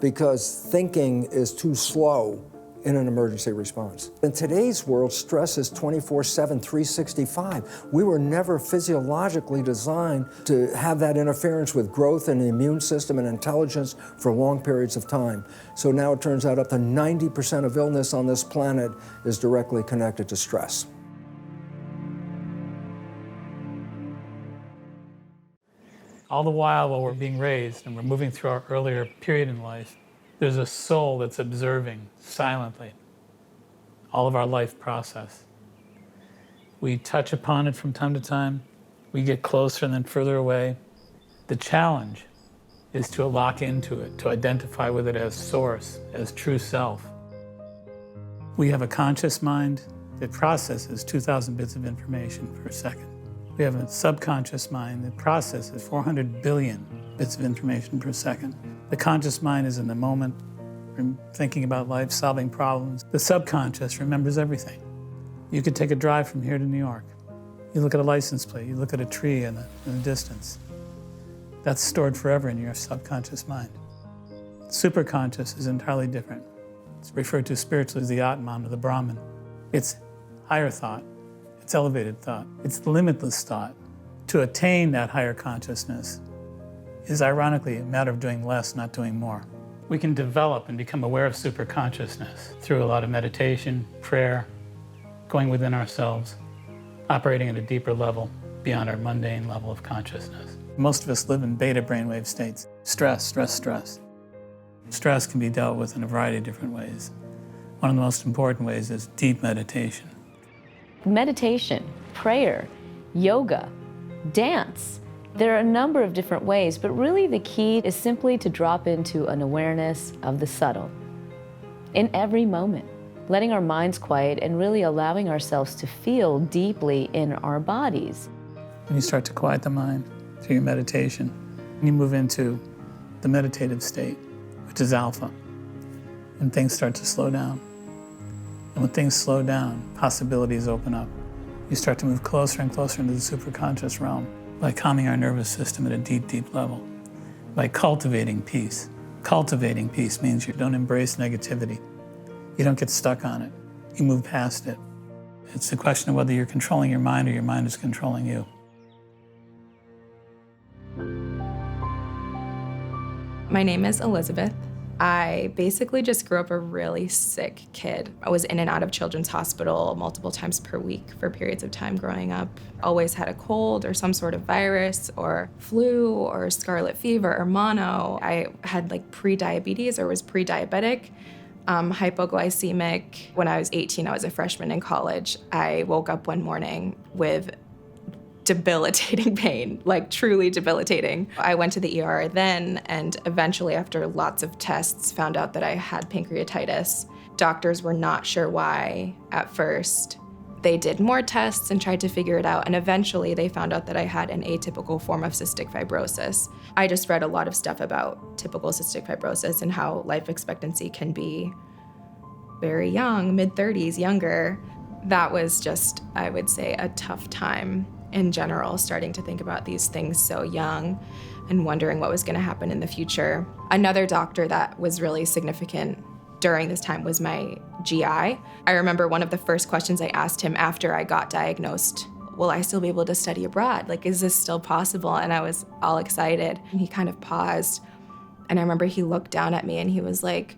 because thinking is too slow in an emergency response. In today's world, stress is 24/7, 365. We were never physiologically designed to have that interference with growth in the immune system and intelligence for long periods of time. So now it turns out up to 90% of illness on this planet is directly connected to stress. All the while we're being raised and we're moving through our earlier period in life, there's a soul that's observing silently all of our life process. We touch upon it from time to time. We get closer and then further away. The challenge is to lock into it, to identify with it as source, as true self. We have a conscious mind that processes 2,000 bits of information per second. We have a subconscious mind that processes 400 billion bits of information per second. The conscious mind is in the moment, thinking about life, solving problems. The subconscious remembers everything. You could take a drive from here to New York. You look at a license plate, you look at a tree in the distance. That's stored forever in your subconscious mind. Superconscious is entirely different. It's referred to spiritually as the Atman or the Brahman. It's higher thought. It's elevated thought. It's limitless thought. To attain that higher consciousness is ironically a matter of doing less, not doing more. We can develop and become aware of superconsciousness through a lot of meditation, prayer, going within ourselves, operating at a deeper level beyond our mundane level of consciousness. Most of us live in beta brainwave states. Stress, stress, stress. Stress can be dealt with in a variety of different ways. One of the most important ways is deep meditation. Meditation, prayer, yoga, dance. There are a number of different ways, but really the key is simply to drop into an awareness of the subtle in every moment, letting our minds quiet and really allowing ourselves to feel deeply in our bodies. When you start to quiet the mind through your meditation, you move into the meditative state, which is alpha, and things start to slow down. And when things slow down, possibilities open up. You start to move closer and closer into the superconscious realm by calming our nervous system at a deep, deep level, by cultivating peace. Cultivating peace means you don't embrace negativity. You don't get stuck on it. You move past it. It's a question of whether you're controlling your mind or your mind is controlling you. My name is Elizabeth. I basically just grew up a really sick kid. I was in and out of children's hospital multiple times per week for periods of time growing up. Always had a cold or some sort of virus or flu or scarlet fever or mono. I had like pre-diabetes or was pre-diabetic, hypoglycemic. When I was 18, I was a freshman in college. I woke up one morning with debilitating pain, like truly debilitating. I went to the ER then, and eventually after lots of tests found out that I had pancreatitis. Doctors were not sure why at first. They did more tests and tried to figure it out, and eventually they found out that I had an atypical form of cystic fibrosis. I just read a lot of stuff about typical cystic fibrosis and how life expectancy can be very young, mid-30s, younger. That was just, I would say, a tough time in general, starting to think about these things so young and wondering what was going to happen in the future. Another doctor that was really significant during this time was my GI. I remember one of the first questions I asked him after I got diagnosed, will I still be able to study abroad? Like, is this still possible? And I was all excited. And he kind of paused. And I remember he looked down at me and he was like,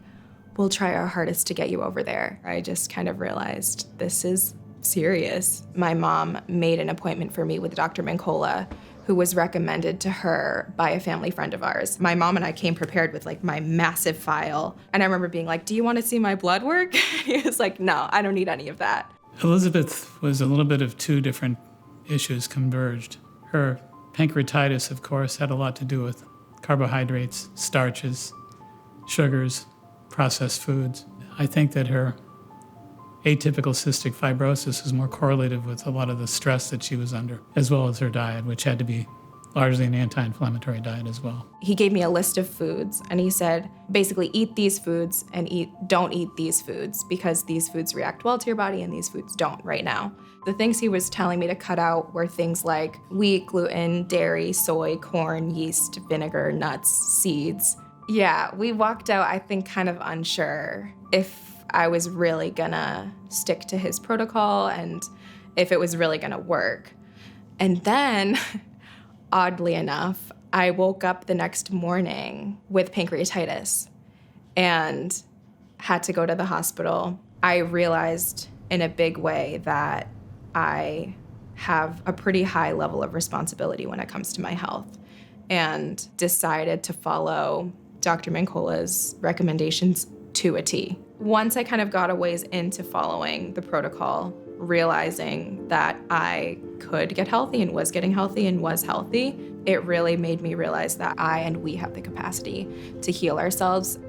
we'll try our hardest to get you over there. I just kind of realized this is serious. My mom made an appointment for me with Dr. Mincolla, who was recommended to her by a family friend of ours. My mom and I came prepared with like my massive file. And I remember being like, do you want to see my blood work? He was like, no, I don't need any of that. Elizabeth was a little bit of two different issues converged. Her pancreatitis, of course, had a lot to do with carbohydrates, starches, sugars, processed foods. I think that her atypical cystic fibrosis is more correlated with a lot of the stress that she was under, as well as her diet, which had to be largely an anti-inflammatory diet as well. He gave me a list of foods and he said, basically eat these foods and don't eat these foods because these foods react well to your body and these foods don't right now. The things he was telling me to cut out were things like wheat, gluten, dairy, soy, corn, yeast, vinegar, nuts, seeds. Yeah, we walked out, I think, kind of unsure if I was really gonna stick to his protocol and if it was really gonna work. And then, oddly enough, I woke up the next morning with pancreatitis and had to go to the hospital. I realized in a big way that I have a pretty high level of responsibility when it comes to my health and decided to follow Dr. Mincolla's recommendations to a T. Once I kind of got a ways into following the protocol, realizing that I could get healthy and was getting healthy and was healthy, it really made me realize that I and we have the capacity to heal ourselves.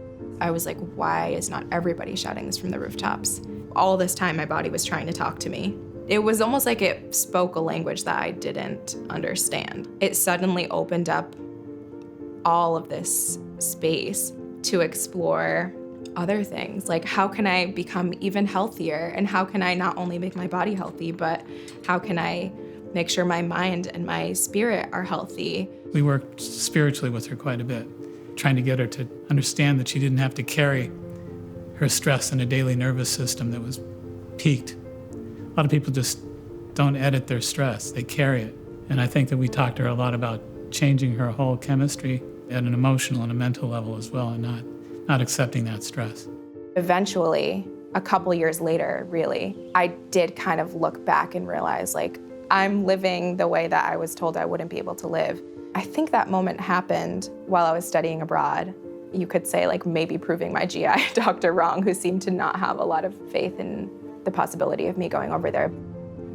I was like, why is not everybody shouting this from the rooftops? All this time, my body was trying to talk to me. It was almost like it spoke a language that I didn't understand. It suddenly opened up all of this space to explore other things, like how can I become even healthier and how can I not only make my body healthy, but how can I make sure my mind and my spirit are healthy. We worked spiritually with her quite a bit, trying to get her to understand that she didn't have to carry her stress in a daily nervous system that was peaked. A lot of people just don't edit their stress, they carry it. And I think that we talked to her a lot about changing her whole chemistry at an emotional and a mental level as well, and not accepting that stress. Eventually, a couple years later, really, I did kind of look back and realize, like, I'm living the way that I was told I wouldn't be able to live. I think that moment happened while I was studying abroad. You could say, like, maybe proving my GI doctor wrong, who seemed to not have a lot of faith in the possibility of me going over there.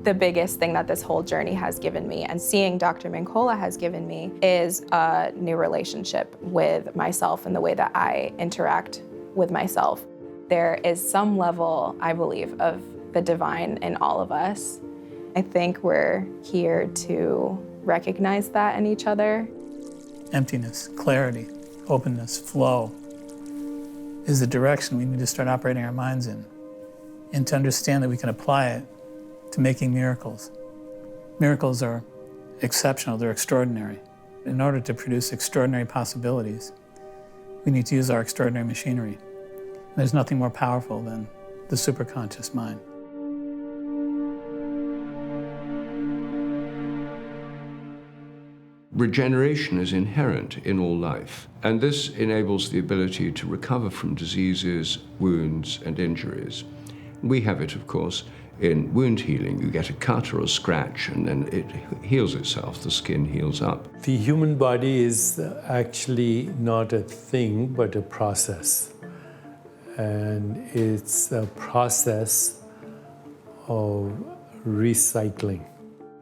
The biggest thing that this whole journey has given me, and seeing Dr. Mincolla has given me, is a new relationship with myself and the way that I interact with myself. There is some level, I believe, of the divine in all of us. I think we're here to recognize that in each other. Emptiness, clarity, openness, flow is the direction we need to start operating our minds in, and to understand that we can apply it to making miracles. Miracles are exceptional, they're extraordinary. In order to produce extraordinary possibilities, we need to use our extraordinary machinery. And there's nothing more powerful than the superconscious mind. Regeneration is inherent in all life, and this enables the ability to recover from diseases, wounds, and injuries. We have it, of course, in wound healing. You get a cut or a scratch, and then it heals itself, the skin heals up. The human body is actually not a thing, but a process. And it's a process of recycling.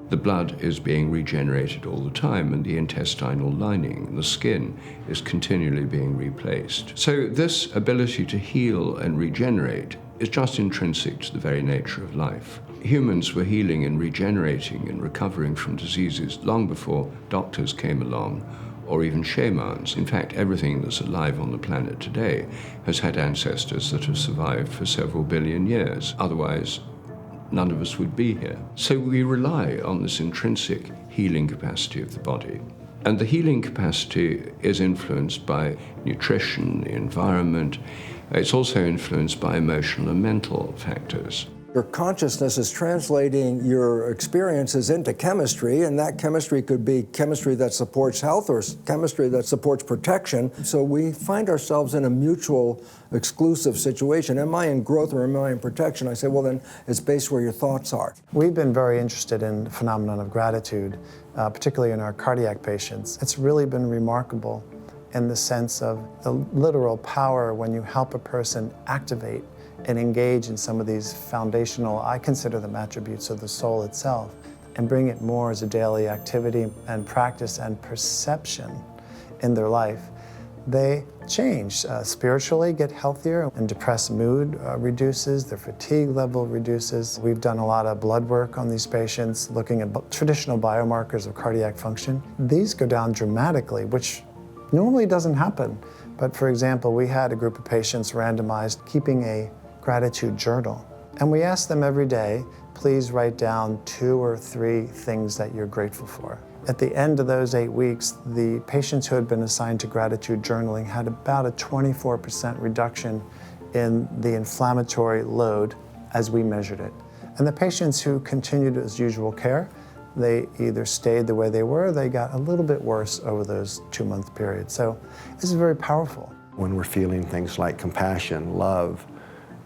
The blood is being regenerated all the time, and the intestinal lining, the skin, is continually being replaced. So this ability to heal and regenerate is just intrinsic to the very nature of life. Humans were healing and regenerating and recovering from diseases long before doctors came along, or even shamans. In fact, everything that's alive on the planet today has had ancestors that have survived for several billion years. Otherwise, none of us would be here. So we rely on this intrinsic healing capacity of the body. And the healing capacity is influenced by nutrition, the environment. It's also influenced by emotional and mental factors. Your consciousness is translating your experiences into chemistry, and that chemistry could be chemistry that supports health or chemistry that supports protection. So we find ourselves in a mutual exclusive situation. Am I in growth or am I in protection? I say, well, then it's based where your thoughts are. We've been very interested in the phenomenon of gratitude, particularly in our cardiac patients. It's really been remarkable in the sense of the literal power when you help a person activate and engage in some of these foundational, I consider them attributes of the soul itself, and bring it more as a daily activity and practice and perception in their life. They change spiritually, get healthier, and depressed mood reduces, their fatigue level reduces. We've done a lot of blood work on these patients, looking at traditional biomarkers of cardiac function. These go down dramatically, which normally doesn't happen. But for example, we had a group of patients randomized keeping a gratitude journal. And we asked them every day, please write down 2 or 3 things that you're grateful for. At the end of those 8 weeks, the patients who had been assigned to gratitude journaling had about a 24% reduction in the inflammatory load as we measured it. And the patients who continued as usual care, they either stayed the way they were, or they got a little bit worse over those 2-month periods. So this is very powerful. When we're feeling things like compassion, love,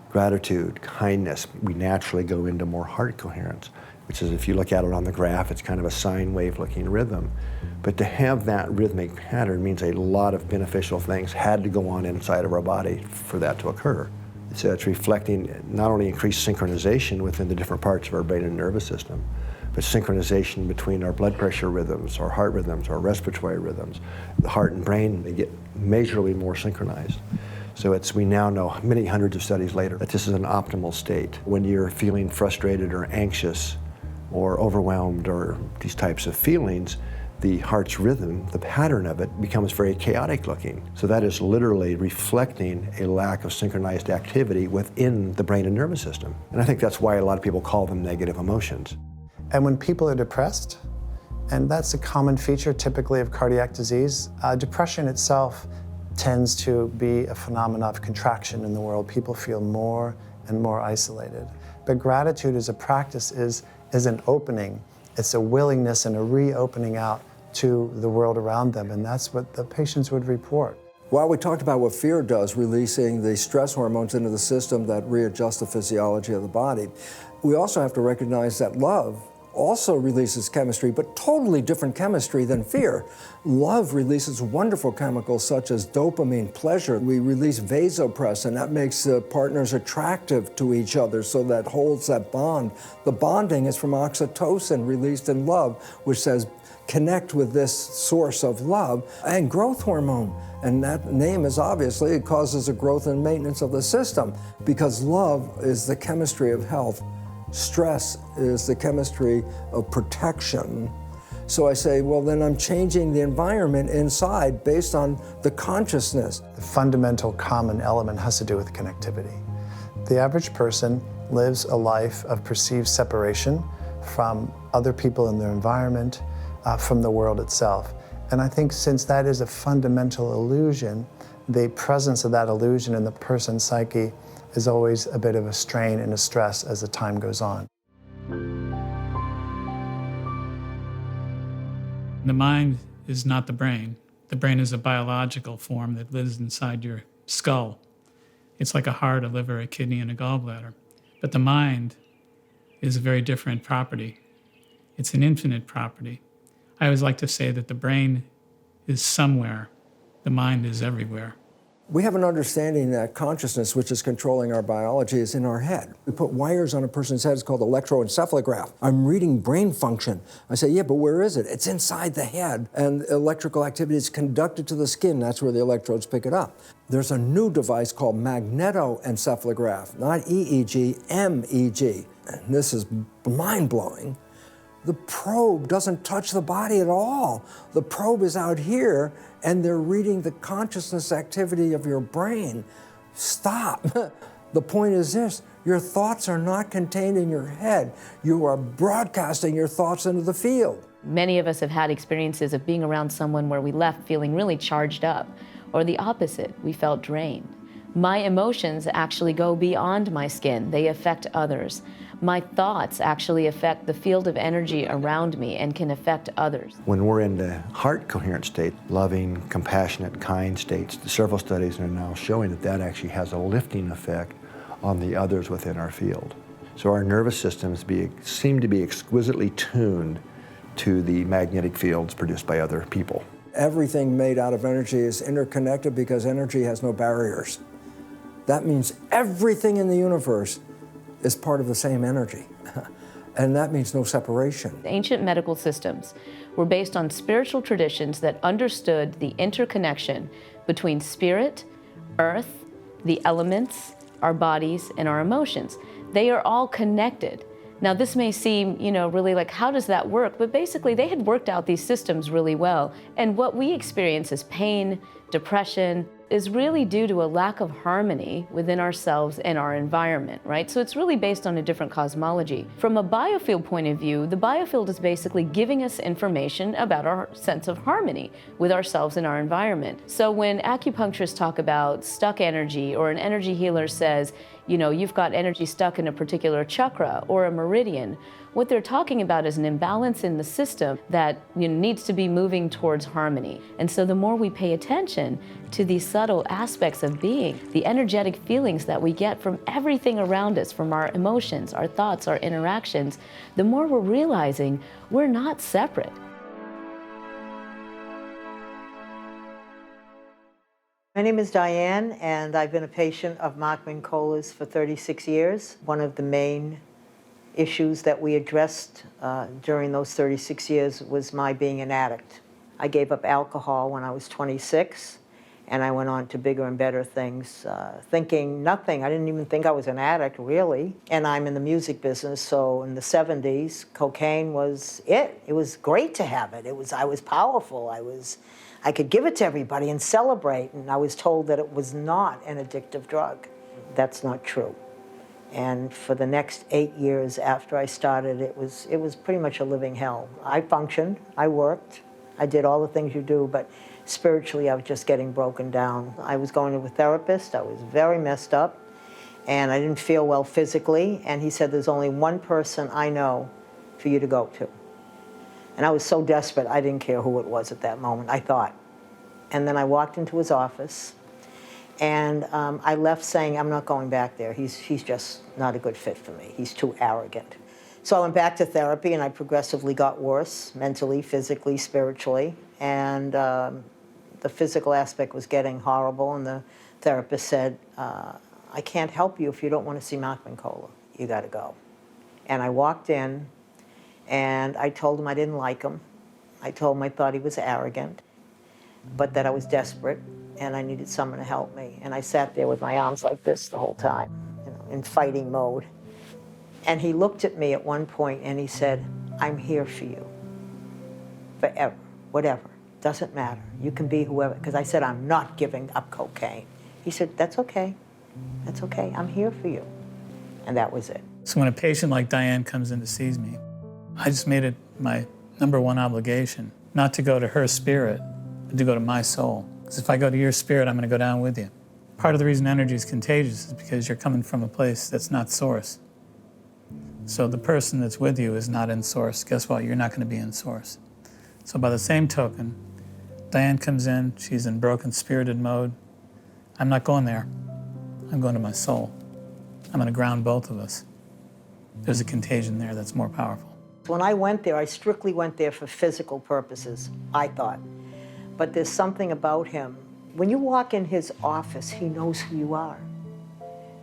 gratitude, kindness, we naturally go into more heart coherence, which is, if you look at it on the graph, it's kind of a sine wave looking rhythm. But to have that rhythmic pattern means a lot of beneficial things had to go on inside of our body for that to occur. So it's reflecting not only increased synchronization within the different parts of our brain and nervous system, but synchronization between our blood pressure rhythms, our heart rhythms, our respiratory rhythms. The heart and brain, they get measurably more synchronized. So we now know, many hundreds of studies later, that this is an optimal state. When you're feeling frustrated or anxious or overwhelmed or these types of feelings, the heart's rhythm, the pattern of it, becomes very chaotic looking. So that is literally reflecting a lack of synchronized activity within the brain and nervous system. And I think that's why a lot of people call them negative emotions. And when people are depressed, and that's a common feature typically of cardiac disease, depression itself tends to be a phenomenon of contraction in the world. People feel more and more isolated. But gratitude as a practice is an opening. It's a willingness and a reopening out to the world around them, and that's what the patients would report. While we talked about what fear does, releasing the stress hormones into the system that readjust the physiology of the body, we also have to recognize that love also releases chemistry, but totally different chemistry than fear. Love releases wonderful chemicals such as dopamine, pleasure. We release vasopressin, that makes partners attractive to each other, so that holds that bond. The bonding is from oxytocin released in love, which says connect with this source of love, and growth hormone. And that name is obviously, it causes a growth and maintenance of the system, because love is the chemistry of health. Stress is the chemistry of protection. So I say, well, then I'm changing the environment inside based on the consciousness. The fundamental common element has to do with connectivity. The average person lives a life of perceived separation from other people in their environment, from the world itself. And I think since that is a fundamental illusion, the presence of that illusion in the person's psyche is always a bit of a strain and a stress as the time goes on. The mind is not the brain. The brain is a biological form that lives inside your skull. It's like a heart, a liver, a kidney, and a gallbladder. But the mind is a very different property. It's an infinite property. I always like to say that the brain is somewhere, the mind is everywhere. We have an understanding that consciousness, which is controlling our biology, is in our head. We put wires on a person's head, it's called electroencephalograph. I'm reading brain function. I say, yeah, but where is it? It's inside the head. And electrical activity is conducted to the skin. That's where the electrodes pick it up. There's a new device called magnetoencephalograph, not EEG, MEG. And this is mind-blowing. The probe doesn't touch the body at all. The probe is out here, and they're reading the consciousness activity of your brain. Stop. The point is this: your thoughts are not contained in your head. You are broadcasting your thoughts into the field. Many of us have had experiences of being around someone where we left feeling really charged up, or the opposite, we felt drained. My emotions actually go beyond my skin. They affect others. My thoughts actually affect the field of energy around me and can affect others. When we're in the heart coherent state, loving, compassionate, kind states, several studies are now showing that that actually has a lifting effect on the others within our field. So our nervous systems seem to be exquisitely tuned to the magnetic fields produced by other people. Everything made out of energy is interconnected because energy has no barriers. That means everything in the universe is part of the same energy. And that means no separation. Ancient medical systems were based on spiritual traditions that understood the interconnection between spirit, earth, the elements, our bodies, and our emotions. They are all connected. Now this may seem, really like, how does that work? But basically they had worked out these systems really well. And what we experience as pain, depression, is really due to a lack of harmony within ourselves and our environment, right? So it's really based on a different cosmology. From a biofield point of view, the biofield is basically giving us information about our sense of harmony with ourselves and our environment. So when acupuncturists talk about stuck energy, or an energy healer says, you've got energy stuck in a particular chakra or a meridian, what they're talking about is an imbalance in the system that needs to be moving towards harmony. And so the more we pay attention to these subtle aspects of being, the energetic feelings that we get from everything around us, from our emotions, our thoughts, our interactions, the more we're realizing we're not separate. My name is Diane, and I've been a patient of Mark Mincolla's for 36 years. One of the main issues that we addressed during those 36 years was my being an addict. I gave up alcohol when I was 26, and I went on to bigger and better things, thinking nothing. I didn't even think I was an addict, really. And I'm in the music business, so in the 70s, cocaine was it. It was great to have it. I was powerful. I could give it to everybody and celebrate, and I was told that it was not an addictive drug. That's not true. And for the next 8 years after I started, it was pretty much a living hell. I functioned, I worked, I did all the things you do, but spiritually I was just getting broken down. I was going to a therapist, I was very messed up, and I didn't feel well physically, and he said, there's only one person I know for you to go to. And I was so desperate, I didn't care who it was at that moment, I thought. And then I walked into his office, and I left saying, I'm not going back there. He's just not a good fit for me. He's too arrogant. So I went back to therapy, and I progressively got worse, mentally, physically, spiritually. And the physical aspect was getting horrible, and the therapist said, I can't help you if you don't want to see Mark Mincolla. You got to go. And I walked in, and I told him I didn't like him. I told him I thought he was arrogant, but that I was desperate, and I needed someone to help me. And I sat there with my arms like this the whole time, in fighting mode. And he looked at me at one point and he said, I'm here for you, forever, whatever, doesn't matter. You can be whoever, because I said, I'm not giving up cocaine. He said, that's okay, I'm here for you. And that was it. So when a patient like Diane comes in to see me, I just made it my #1 obligation not to go to her spirit, but to go to my soul. Because if I go to your spirit, I'm going to go down with you. Part of the reason energy is contagious is because you're coming from a place that's not source. So the person that's with you is not in source. Guess what? You're not going to be in source. So by the same token, Diane comes in, she's in broken spirited mode. I'm not going there. I'm going to my soul. I'm going to ground both of us. There's a contagion there that's more powerful. When I went there, I strictly went there for physical purposes, I thought. But there's something about him. When you walk in his office, he knows who you are.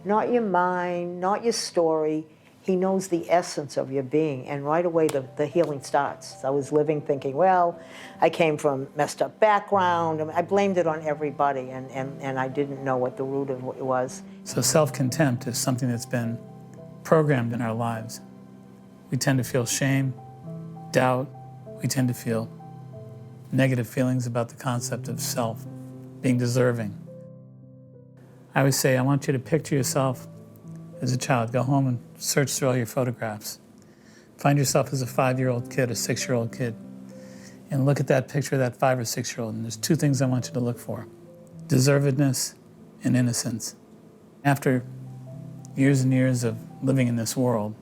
Not your mind, not your story. He knows the essence of your being, and right away the healing starts. I was living thinking, well, I came from messed up background. I blamed it on everybody, and I didn't know what the root of it was. So self-contempt is something that's been programmed in our lives. We tend to feel shame, doubt. We tend to feel negative feelings about the concept of self, being deserving. I always say, I want you to picture yourself as a child. Go home and search through all your photographs. Find yourself as a 5-year-old kid, a 6-year-old kid, and look at that picture of that 5 or 6-year-old, and there's 2 things I want you to look for: deservedness and innocence. After years and years of living in this world,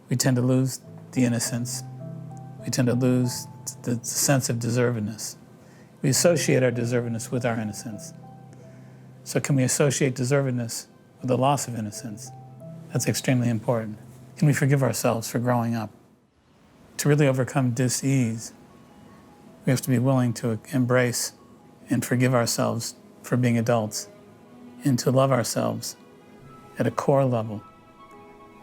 we tend to lose the innocence. We tend to lose the sense of deservedness. We associate our deservedness with our innocence. So can we associate deservedness with the loss of innocence? That's extremely important. Can we forgive ourselves for growing up? To really overcome dis-ease, we have to be willing to embrace and forgive ourselves for being adults, and to love ourselves at a core level,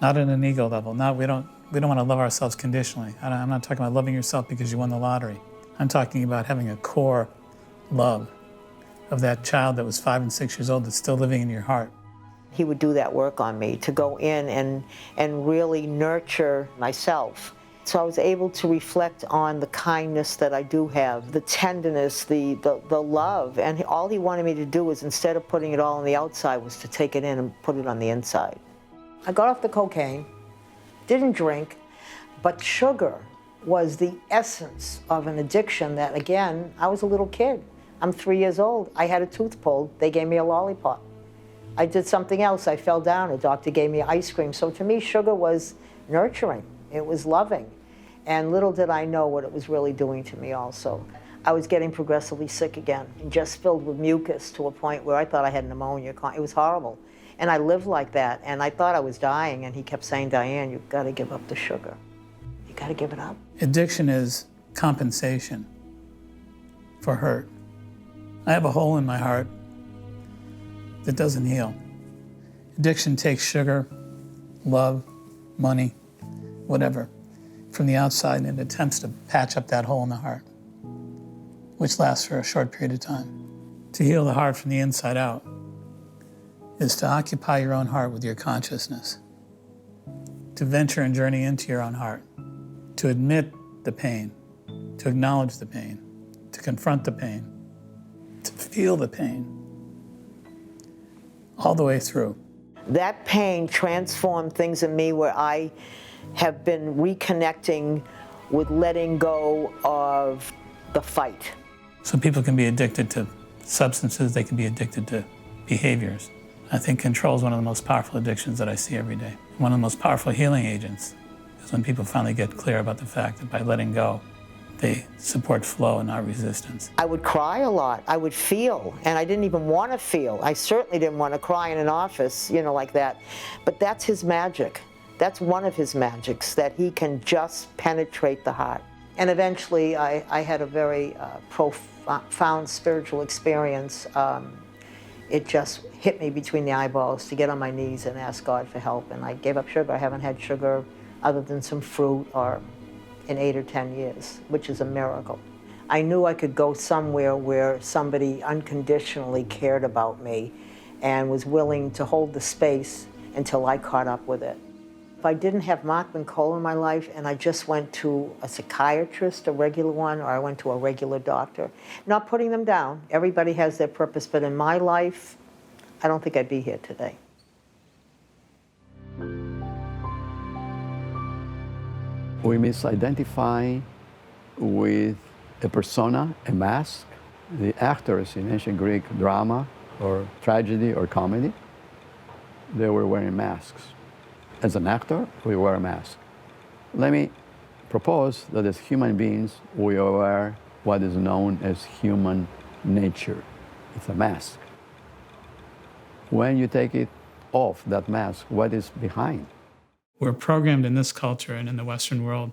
not at an ego level. We don't want to love ourselves conditionally. I'm not talking about loving yourself because you won the lottery. I'm talking about having a core love of that child that was 5 and 6 years old that's still living in your heart. He would do that work on me to go in and really nurture myself. So I was able to reflect on the kindness that I do have, the tenderness, the love. And all he wanted me to do was, instead of putting it all on the outside, was to take it in and put it on the inside. I got off the cocaine, didn't drink, but sugar was the essence of an addiction that, again, I was a little kid. I'm 3 years old. I had a tooth pulled. They gave me a lollipop. I did something else. I fell down. A doctor gave me ice cream. So to me, sugar was nurturing. It was loving. And little did I know what it was really doing to me also. I was getting progressively sick again, just filled with mucus to a point where I thought I had pneumonia. It was horrible. And I lived like that, and I thought I was dying, and he kept saying, Diane, you've got to give up the sugar. You got to give it up. Addiction is compensation for hurt. I have a hole in my heart that doesn't heal. Addiction takes sugar, love, money, whatever, from the outside, and it attempts to patch up that hole in the heart, which lasts for a short period of time. To heal the heart from the inside out is to occupy your own heart with your consciousness, to venture and journey into your own heart, to admit the pain, to acknowledge the pain, to confront the pain, to feel the pain, all the way through. That pain transformed things in me where I have been reconnecting with letting go of the fight. So people can be addicted to substances, they can be addicted to behaviors. I think control is one of the most powerful addictions that I see every day. One of the most powerful healing agents is when people finally get clear about the fact that by letting go, they support flow and not resistance. I would cry a lot. I would feel, and I didn't even want to feel. I certainly didn't want to cry in an office, like that. But that's his magic. That's one of his magics, that he can just penetrate the heart. And eventually, I had a very profound spiritual experience. It just hit me between the eyeballs to get on my knees and ask God for help. And I gave up sugar. I haven't had sugar other than some fruit in 8 or 10 years, which is a miracle. I knew I could go somewhere where somebody unconditionally cared about me and was willing to hold the space until I caught up with it. If I didn't have Mark Mincolla in my life and I just went to a psychiatrist, a regular one, or I went to a regular doctor, not putting them down, everybody has their purpose, but in my life, I don't think I'd be here today. We misidentify with a persona, a mask. The actors in ancient Greek drama or tragedy or comedy, they were wearing masks. As an actor, we wear a mask. Let me propose that as human beings, we wear what is known as human nature. It's a mask. When you take it off, that mask, what is behind? We're programmed in this culture and in the Western world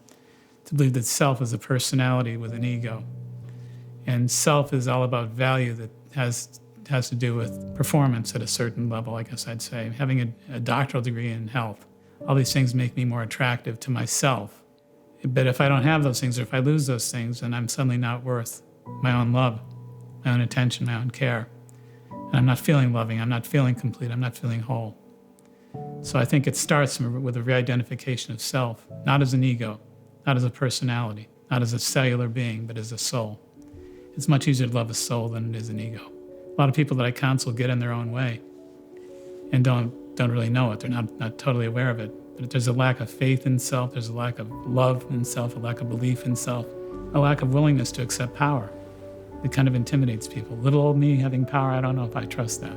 to believe that self is a personality with an ego. And self is all about value that has to do with performance at a certain level, I guess I'd say. Having a doctoral degree in health, all these things make me more attractive to myself. But if I don't have those things, or if I lose those things, then I'm suddenly not worth my own love, my own attention, my own care. And I'm not feeling loving, I'm not feeling complete, I'm not feeling whole. So I think it starts with a re-identification of self, not as an ego, not as a personality, not as a cellular being, but as a soul. It's much easier to love a soul than it is an ego. A lot of people that I counsel get in their own way and don't really know it. They're not totally aware of it. But there's a lack of faith in self, there's a lack of love in self, a lack of belief in self, a lack of willingness to accept power. It kind of intimidates people. Little old me having power, I don't know if I trust that.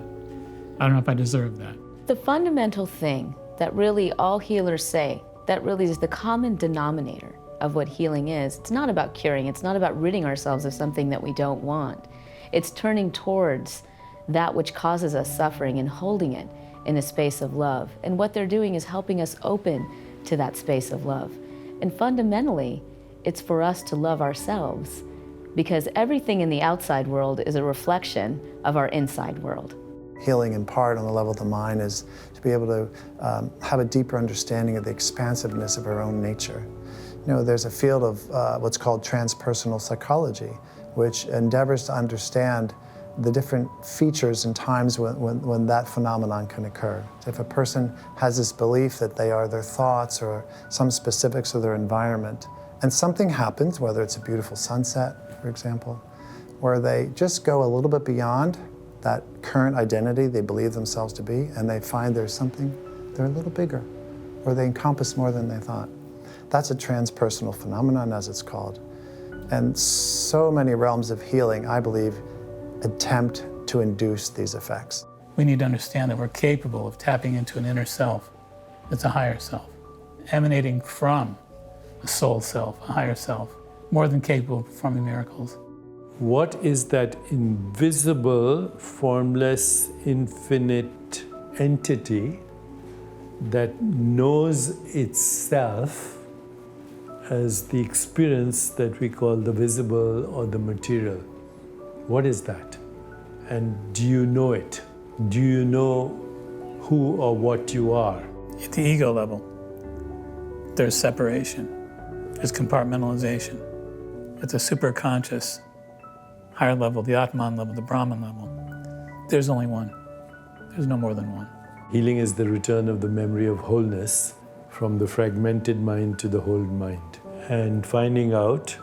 I don't know if I deserve that. The fundamental thing that really all healers say, that really is the common denominator of what healing is. It's not about curing. It's not about ridding ourselves of something that we don't want. It's turning towards that which causes us suffering and holding it in a space of love. And what they're doing is helping us open to that space of love. And fundamentally, it's for us to love ourselves, because everything in the outside world is a reflection of our inside world. Healing in part on the level of the mind is to be able to have a deeper understanding of the expansiveness of our own nature. You know, there's a field of what's called transpersonal psychology, which endeavors to understand the different features and times when that phenomenon can occur. If a person has this belief that they are their thoughts or some specifics of their environment, and something happens, whether it's a beautiful sunset, for example, where they just go a little bit beyond that current identity they believe themselves to be, and they find there's something, they're a little bigger, or they encompass more than they thought. That's a transpersonal phenomenon, as it's called. And so many realms of healing, I believe, attempt to induce these effects. We need to understand that we're capable of tapping into an inner self that's a higher self, emanating from a soul self, a higher self, more than capable of performing miracles. What is that invisible, formless, infinite entity that knows itself as the experience that we call the visible or the material? What is that? And do you know it? Do you know who or what you are? At the ego level, there's separation, there's compartmentalization. At the superconscious, higher level, the Atman level, the Brahman level, there's only one. There's no more than one. Healing is the return of the memory of wholeness from the fragmented mind to the whole mind, and finding out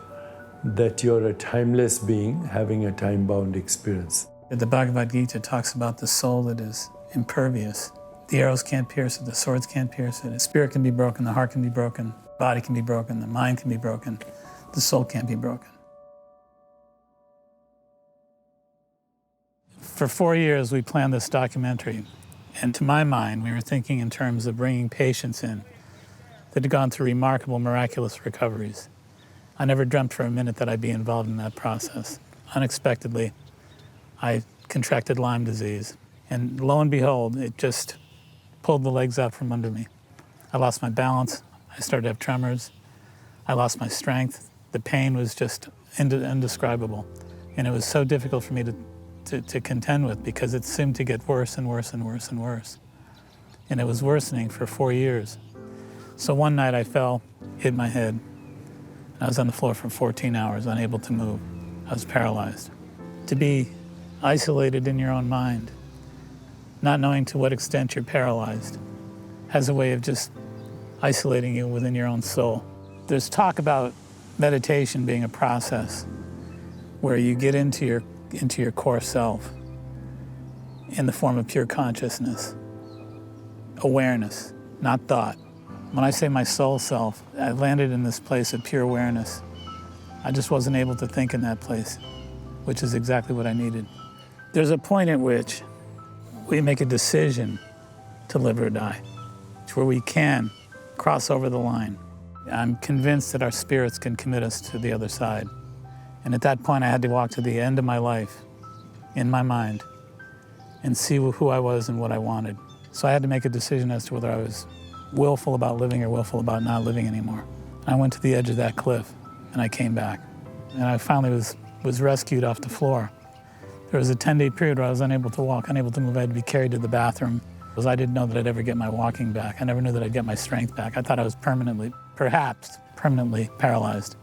that you're a timeless being having a time-bound experience. The Bhagavad Gita talks about the soul that is impervious. The arrows can't pierce it, the swords can't pierce it. The spirit can be broken, the heart can be broken, the body can be broken, the mind can be broken, the soul can't be broken. For 4 years, we planned this documentary, and to my mind, we were thinking in terms of bringing patients in that had gone through remarkable, miraculous recoveries. I never dreamt for a minute that I'd be involved in that process. Unexpectedly, I contracted Lyme disease, and lo and behold, it just pulled the legs out from under me. I lost my balance, I started to have tremors, I lost my strength. The pain was just indescribable, and it was so difficult for me to contend with because it seemed to get worse and worse and worse and worse. And it was worsening for 4 years. So one night I fell, hit my head. I was on the floor for 14 hours, unable to move. I was paralyzed. To be isolated in your own mind, not knowing to what extent you're paralyzed, has a way of just isolating you within your own soul. There's talk about meditation being a process where you get into your core self in the form of pure consciousness, awareness, not thought. When I say my soul self, I landed in this place of pure awareness. I just wasn't able to think in that place, which is exactly what I needed. There's a point at which we make a decision to live or die, where we can cross over the line. I'm convinced that our spirits can commit us to the other side. And at that point, I had to walk to the end of my life in my mind and see who I was and what I wanted. So I had to make a decision as to whether I was willful about living or willful about not living anymore. I went to the edge of that cliff and I came back. And I finally was rescued off the floor. There was a 10-day period where I was unable to walk, unable to move. I had to be carried to the bathroom because I didn't know that I'd ever get my walking back. I never knew that I'd get my strength back. I thought I was perhaps permanently paralyzed.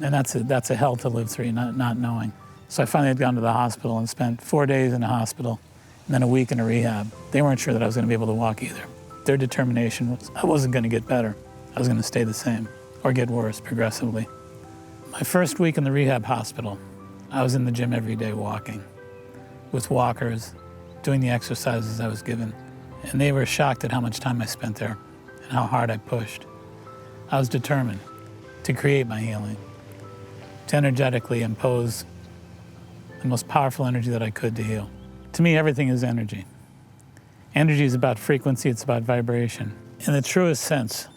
And that's a hell to live through, not knowing. So I finally had gone to the hospital and spent 4 days in the hospital and then a week in a rehab. They weren't sure that I was going to be able to walk either. Their determination was I wasn't going to get better. I was going to stay the same or get worse progressively. My first week in the rehab hospital, I was in the gym every day walking with walkers, doing the exercises I was given. And they were shocked at how much time I spent there and how hard I pushed. I was determined to create my healing, to energetically impose the most powerful energy that I could to heal. To me, everything is energy. Energy is about frequency, it's about vibration. In the truest sense,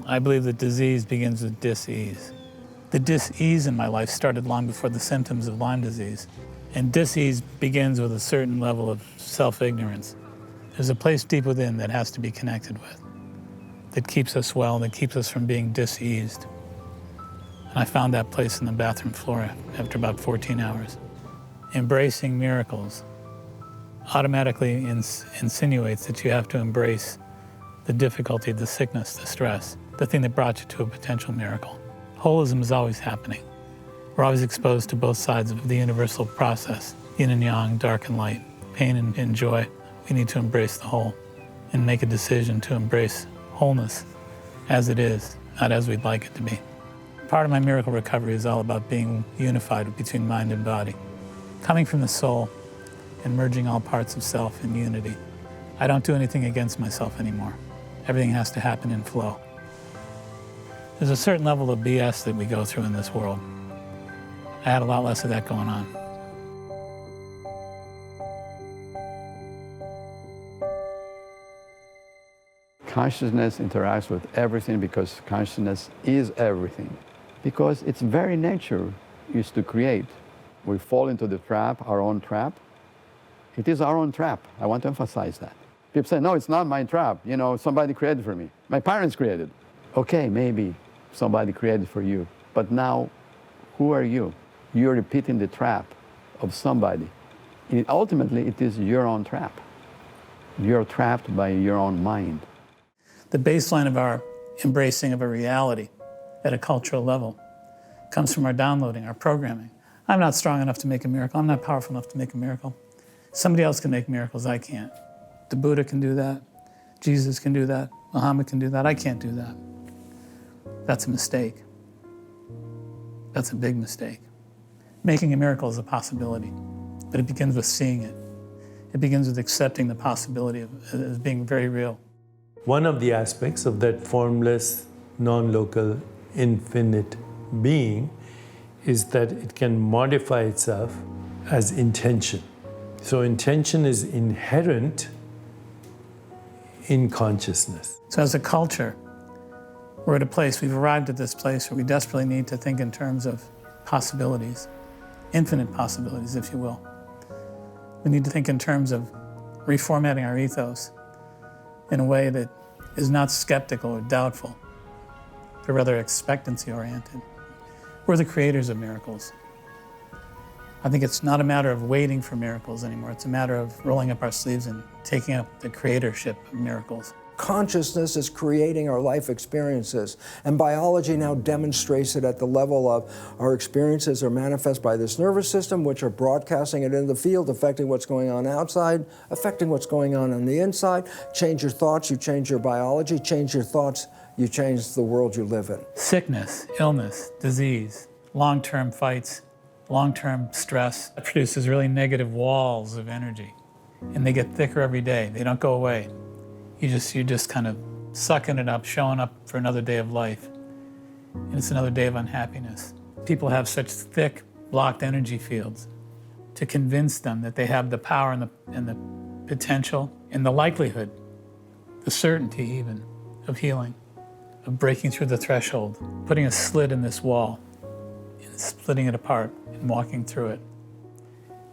I believe that disease begins with dis-ease. The dis-ease in my life started long before the symptoms of Lyme disease. And dis-ease begins with a certain level of self-ignorance. There's a place deep within that has to be connected with, that keeps us well, that keeps us from being dis-eased. And I found that place in the bathroom floor after about 14 hours. Embracing miracles automatically insinuates that you have to embrace the difficulty, the sickness, the stress, the thing that brought you to a potential miracle. Holism is always happening. We're always exposed to both sides of the universal process, yin and yang, dark and light, pain and joy. We need to embrace the whole and make a decision to embrace wholeness as it is, not as we'd like it to be. Part of my miracle recovery is all about being unified between mind and body, coming from the soul and merging all parts of self in unity. I don't do anything against myself anymore. Everything has to happen in flow. There's a certain level of BS that we go through in this world. I had a lot less of that going on. Consciousness interacts with everything because consciousness is everything. Because its very nature is to create. We fall into the trap, our own trap. It is our own trap. I want to emphasize that. People say, no, it's not my trap. You know, somebody created for me. My parents created. Okay, maybe somebody created for you. But now, who are you? You're repeating the trap of somebody. Ultimately, it is your own trap. You're trapped by your own mind. The baseline of our embracing of a reality at a cultural level comes from our downloading, our programming. I'm not strong enough to make a miracle. I'm not powerful enough to make a miracle. Somebody else can make miracles, I can't. The Buddha can do that. Jesus can do that. Muhammad can do that. I can't do that. That's a mistake. That's a big mistake. Making a miracle is a possibility, but it begins with seeing it. It begins with accepting the possibility of it as being very real. One of the aspects of that formless, non-local, infinite being is that it can modify itself as intention. So intention is inherent in consciousness. So as a culture, we're at a place, we've arrived at this place where we desperately need to think in terms of possibilities, infinite possibilities, if you will. We need to think in terms of reformatting our ethos in a way that is not skeptical or doubtful, but rather expectancy-oriented. We're the creators of miracles. I think it's not a matter of waiting for miracles anymore. It's a matter of rolling up our sleeves and taking up the creatorship of miracles. Consciousness is creating our life experiences, and biology now demonstrates it at the level of our experiences are manifest by this nervous system, which are broadcasting it in the field, affecting what's going on outside, affecting what's going on the inside. Change your thoughts, you change your biology. Change your thoughts, you change the world you live in. Sickness, illness, disease, long-term fights, long-term stress produces really negative walls of energy, and they get thicker every day. They don't go away. You're just kind of sucking it up, showing up for another day of life. And it's another day of unhappiness. People have such thick, blocked energy fields to convince them that they have the power and the potential and the likelihood, the certainty even, of healing, of breaking through the threshold, putting a slit in this wall, and splitting it apart and walking through it.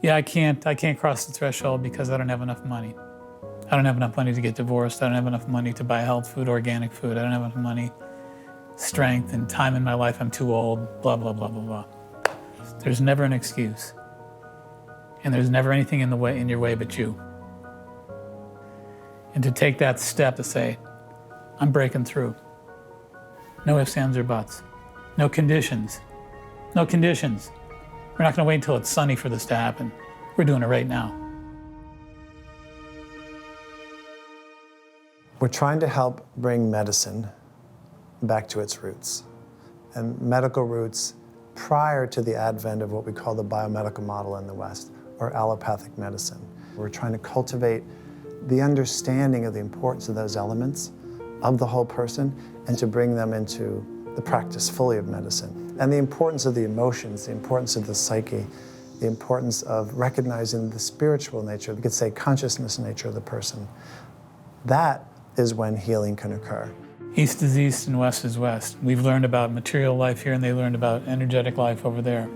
Yeah, I can't cross the threshold because I don't have enough money. I don't have enough money to get divorced. I don't have enough money to buy health food, organic food. I don't have enough money, strength, and time in my life. I'm too old, blah, blah, blah, blah, blah. There's never an excuse. And there's never anything in your way but you. And to take that step to say, I'm breaking through. No ifs, ands, or buts. No conditions. No conditions. We're not going to wait until it's sunny for this to happen. We're doing it right now. We're trying to help bring medicine back to its roots, and medical roots prior to the advent of what we call the biomedical model in the West, or allopathic medicine. We're trying to cultivate the understanding of the importance of those elements of the whole person and to bring them into the practice fully of medicine. And the importance of the emotions, the importance of the psyche, the importance of recognizing the spiritual nature, we could say consciousness nature of the person. That is when healing can occur. East is east and west is west. We've learned about material life here and they learned about energetic life over there.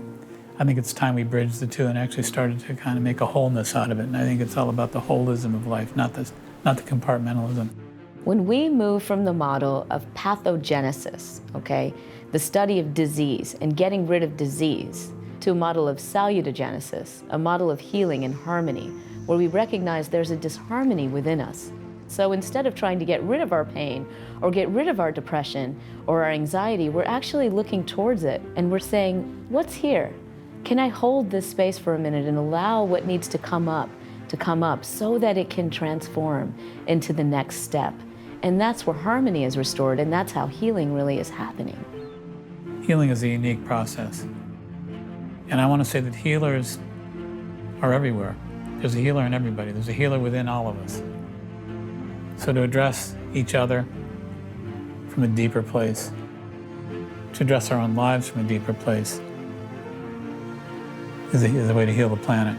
I think it's time we bridged the two and actually started to kind of make a wholeness out of it. And I think it's all about the holism of life, not the compartmentalism. When we move from the model of pathogenesis, okay, the study of disease and getting rid of disease, to a model of salutogenesis, a model of healing and harmony, where we recognize there's a disharmony within us. So instead of trying to get rid of our pain or get rid of our depression or our anxiety, we're actually looking towards it and we're saying, what's here? Can I hold this space for a minute and allow what needs to come up so that it can transform into the next step? And that's where harmony is restored, and that's how healing really is happening. Healing is a unique process. And I want to say that healers are everywhere. There's a healer in everybody. There's a healer within all of us. So to address each other from a deeper place, to address our own lives from a deeper place, is a way to heal the planet.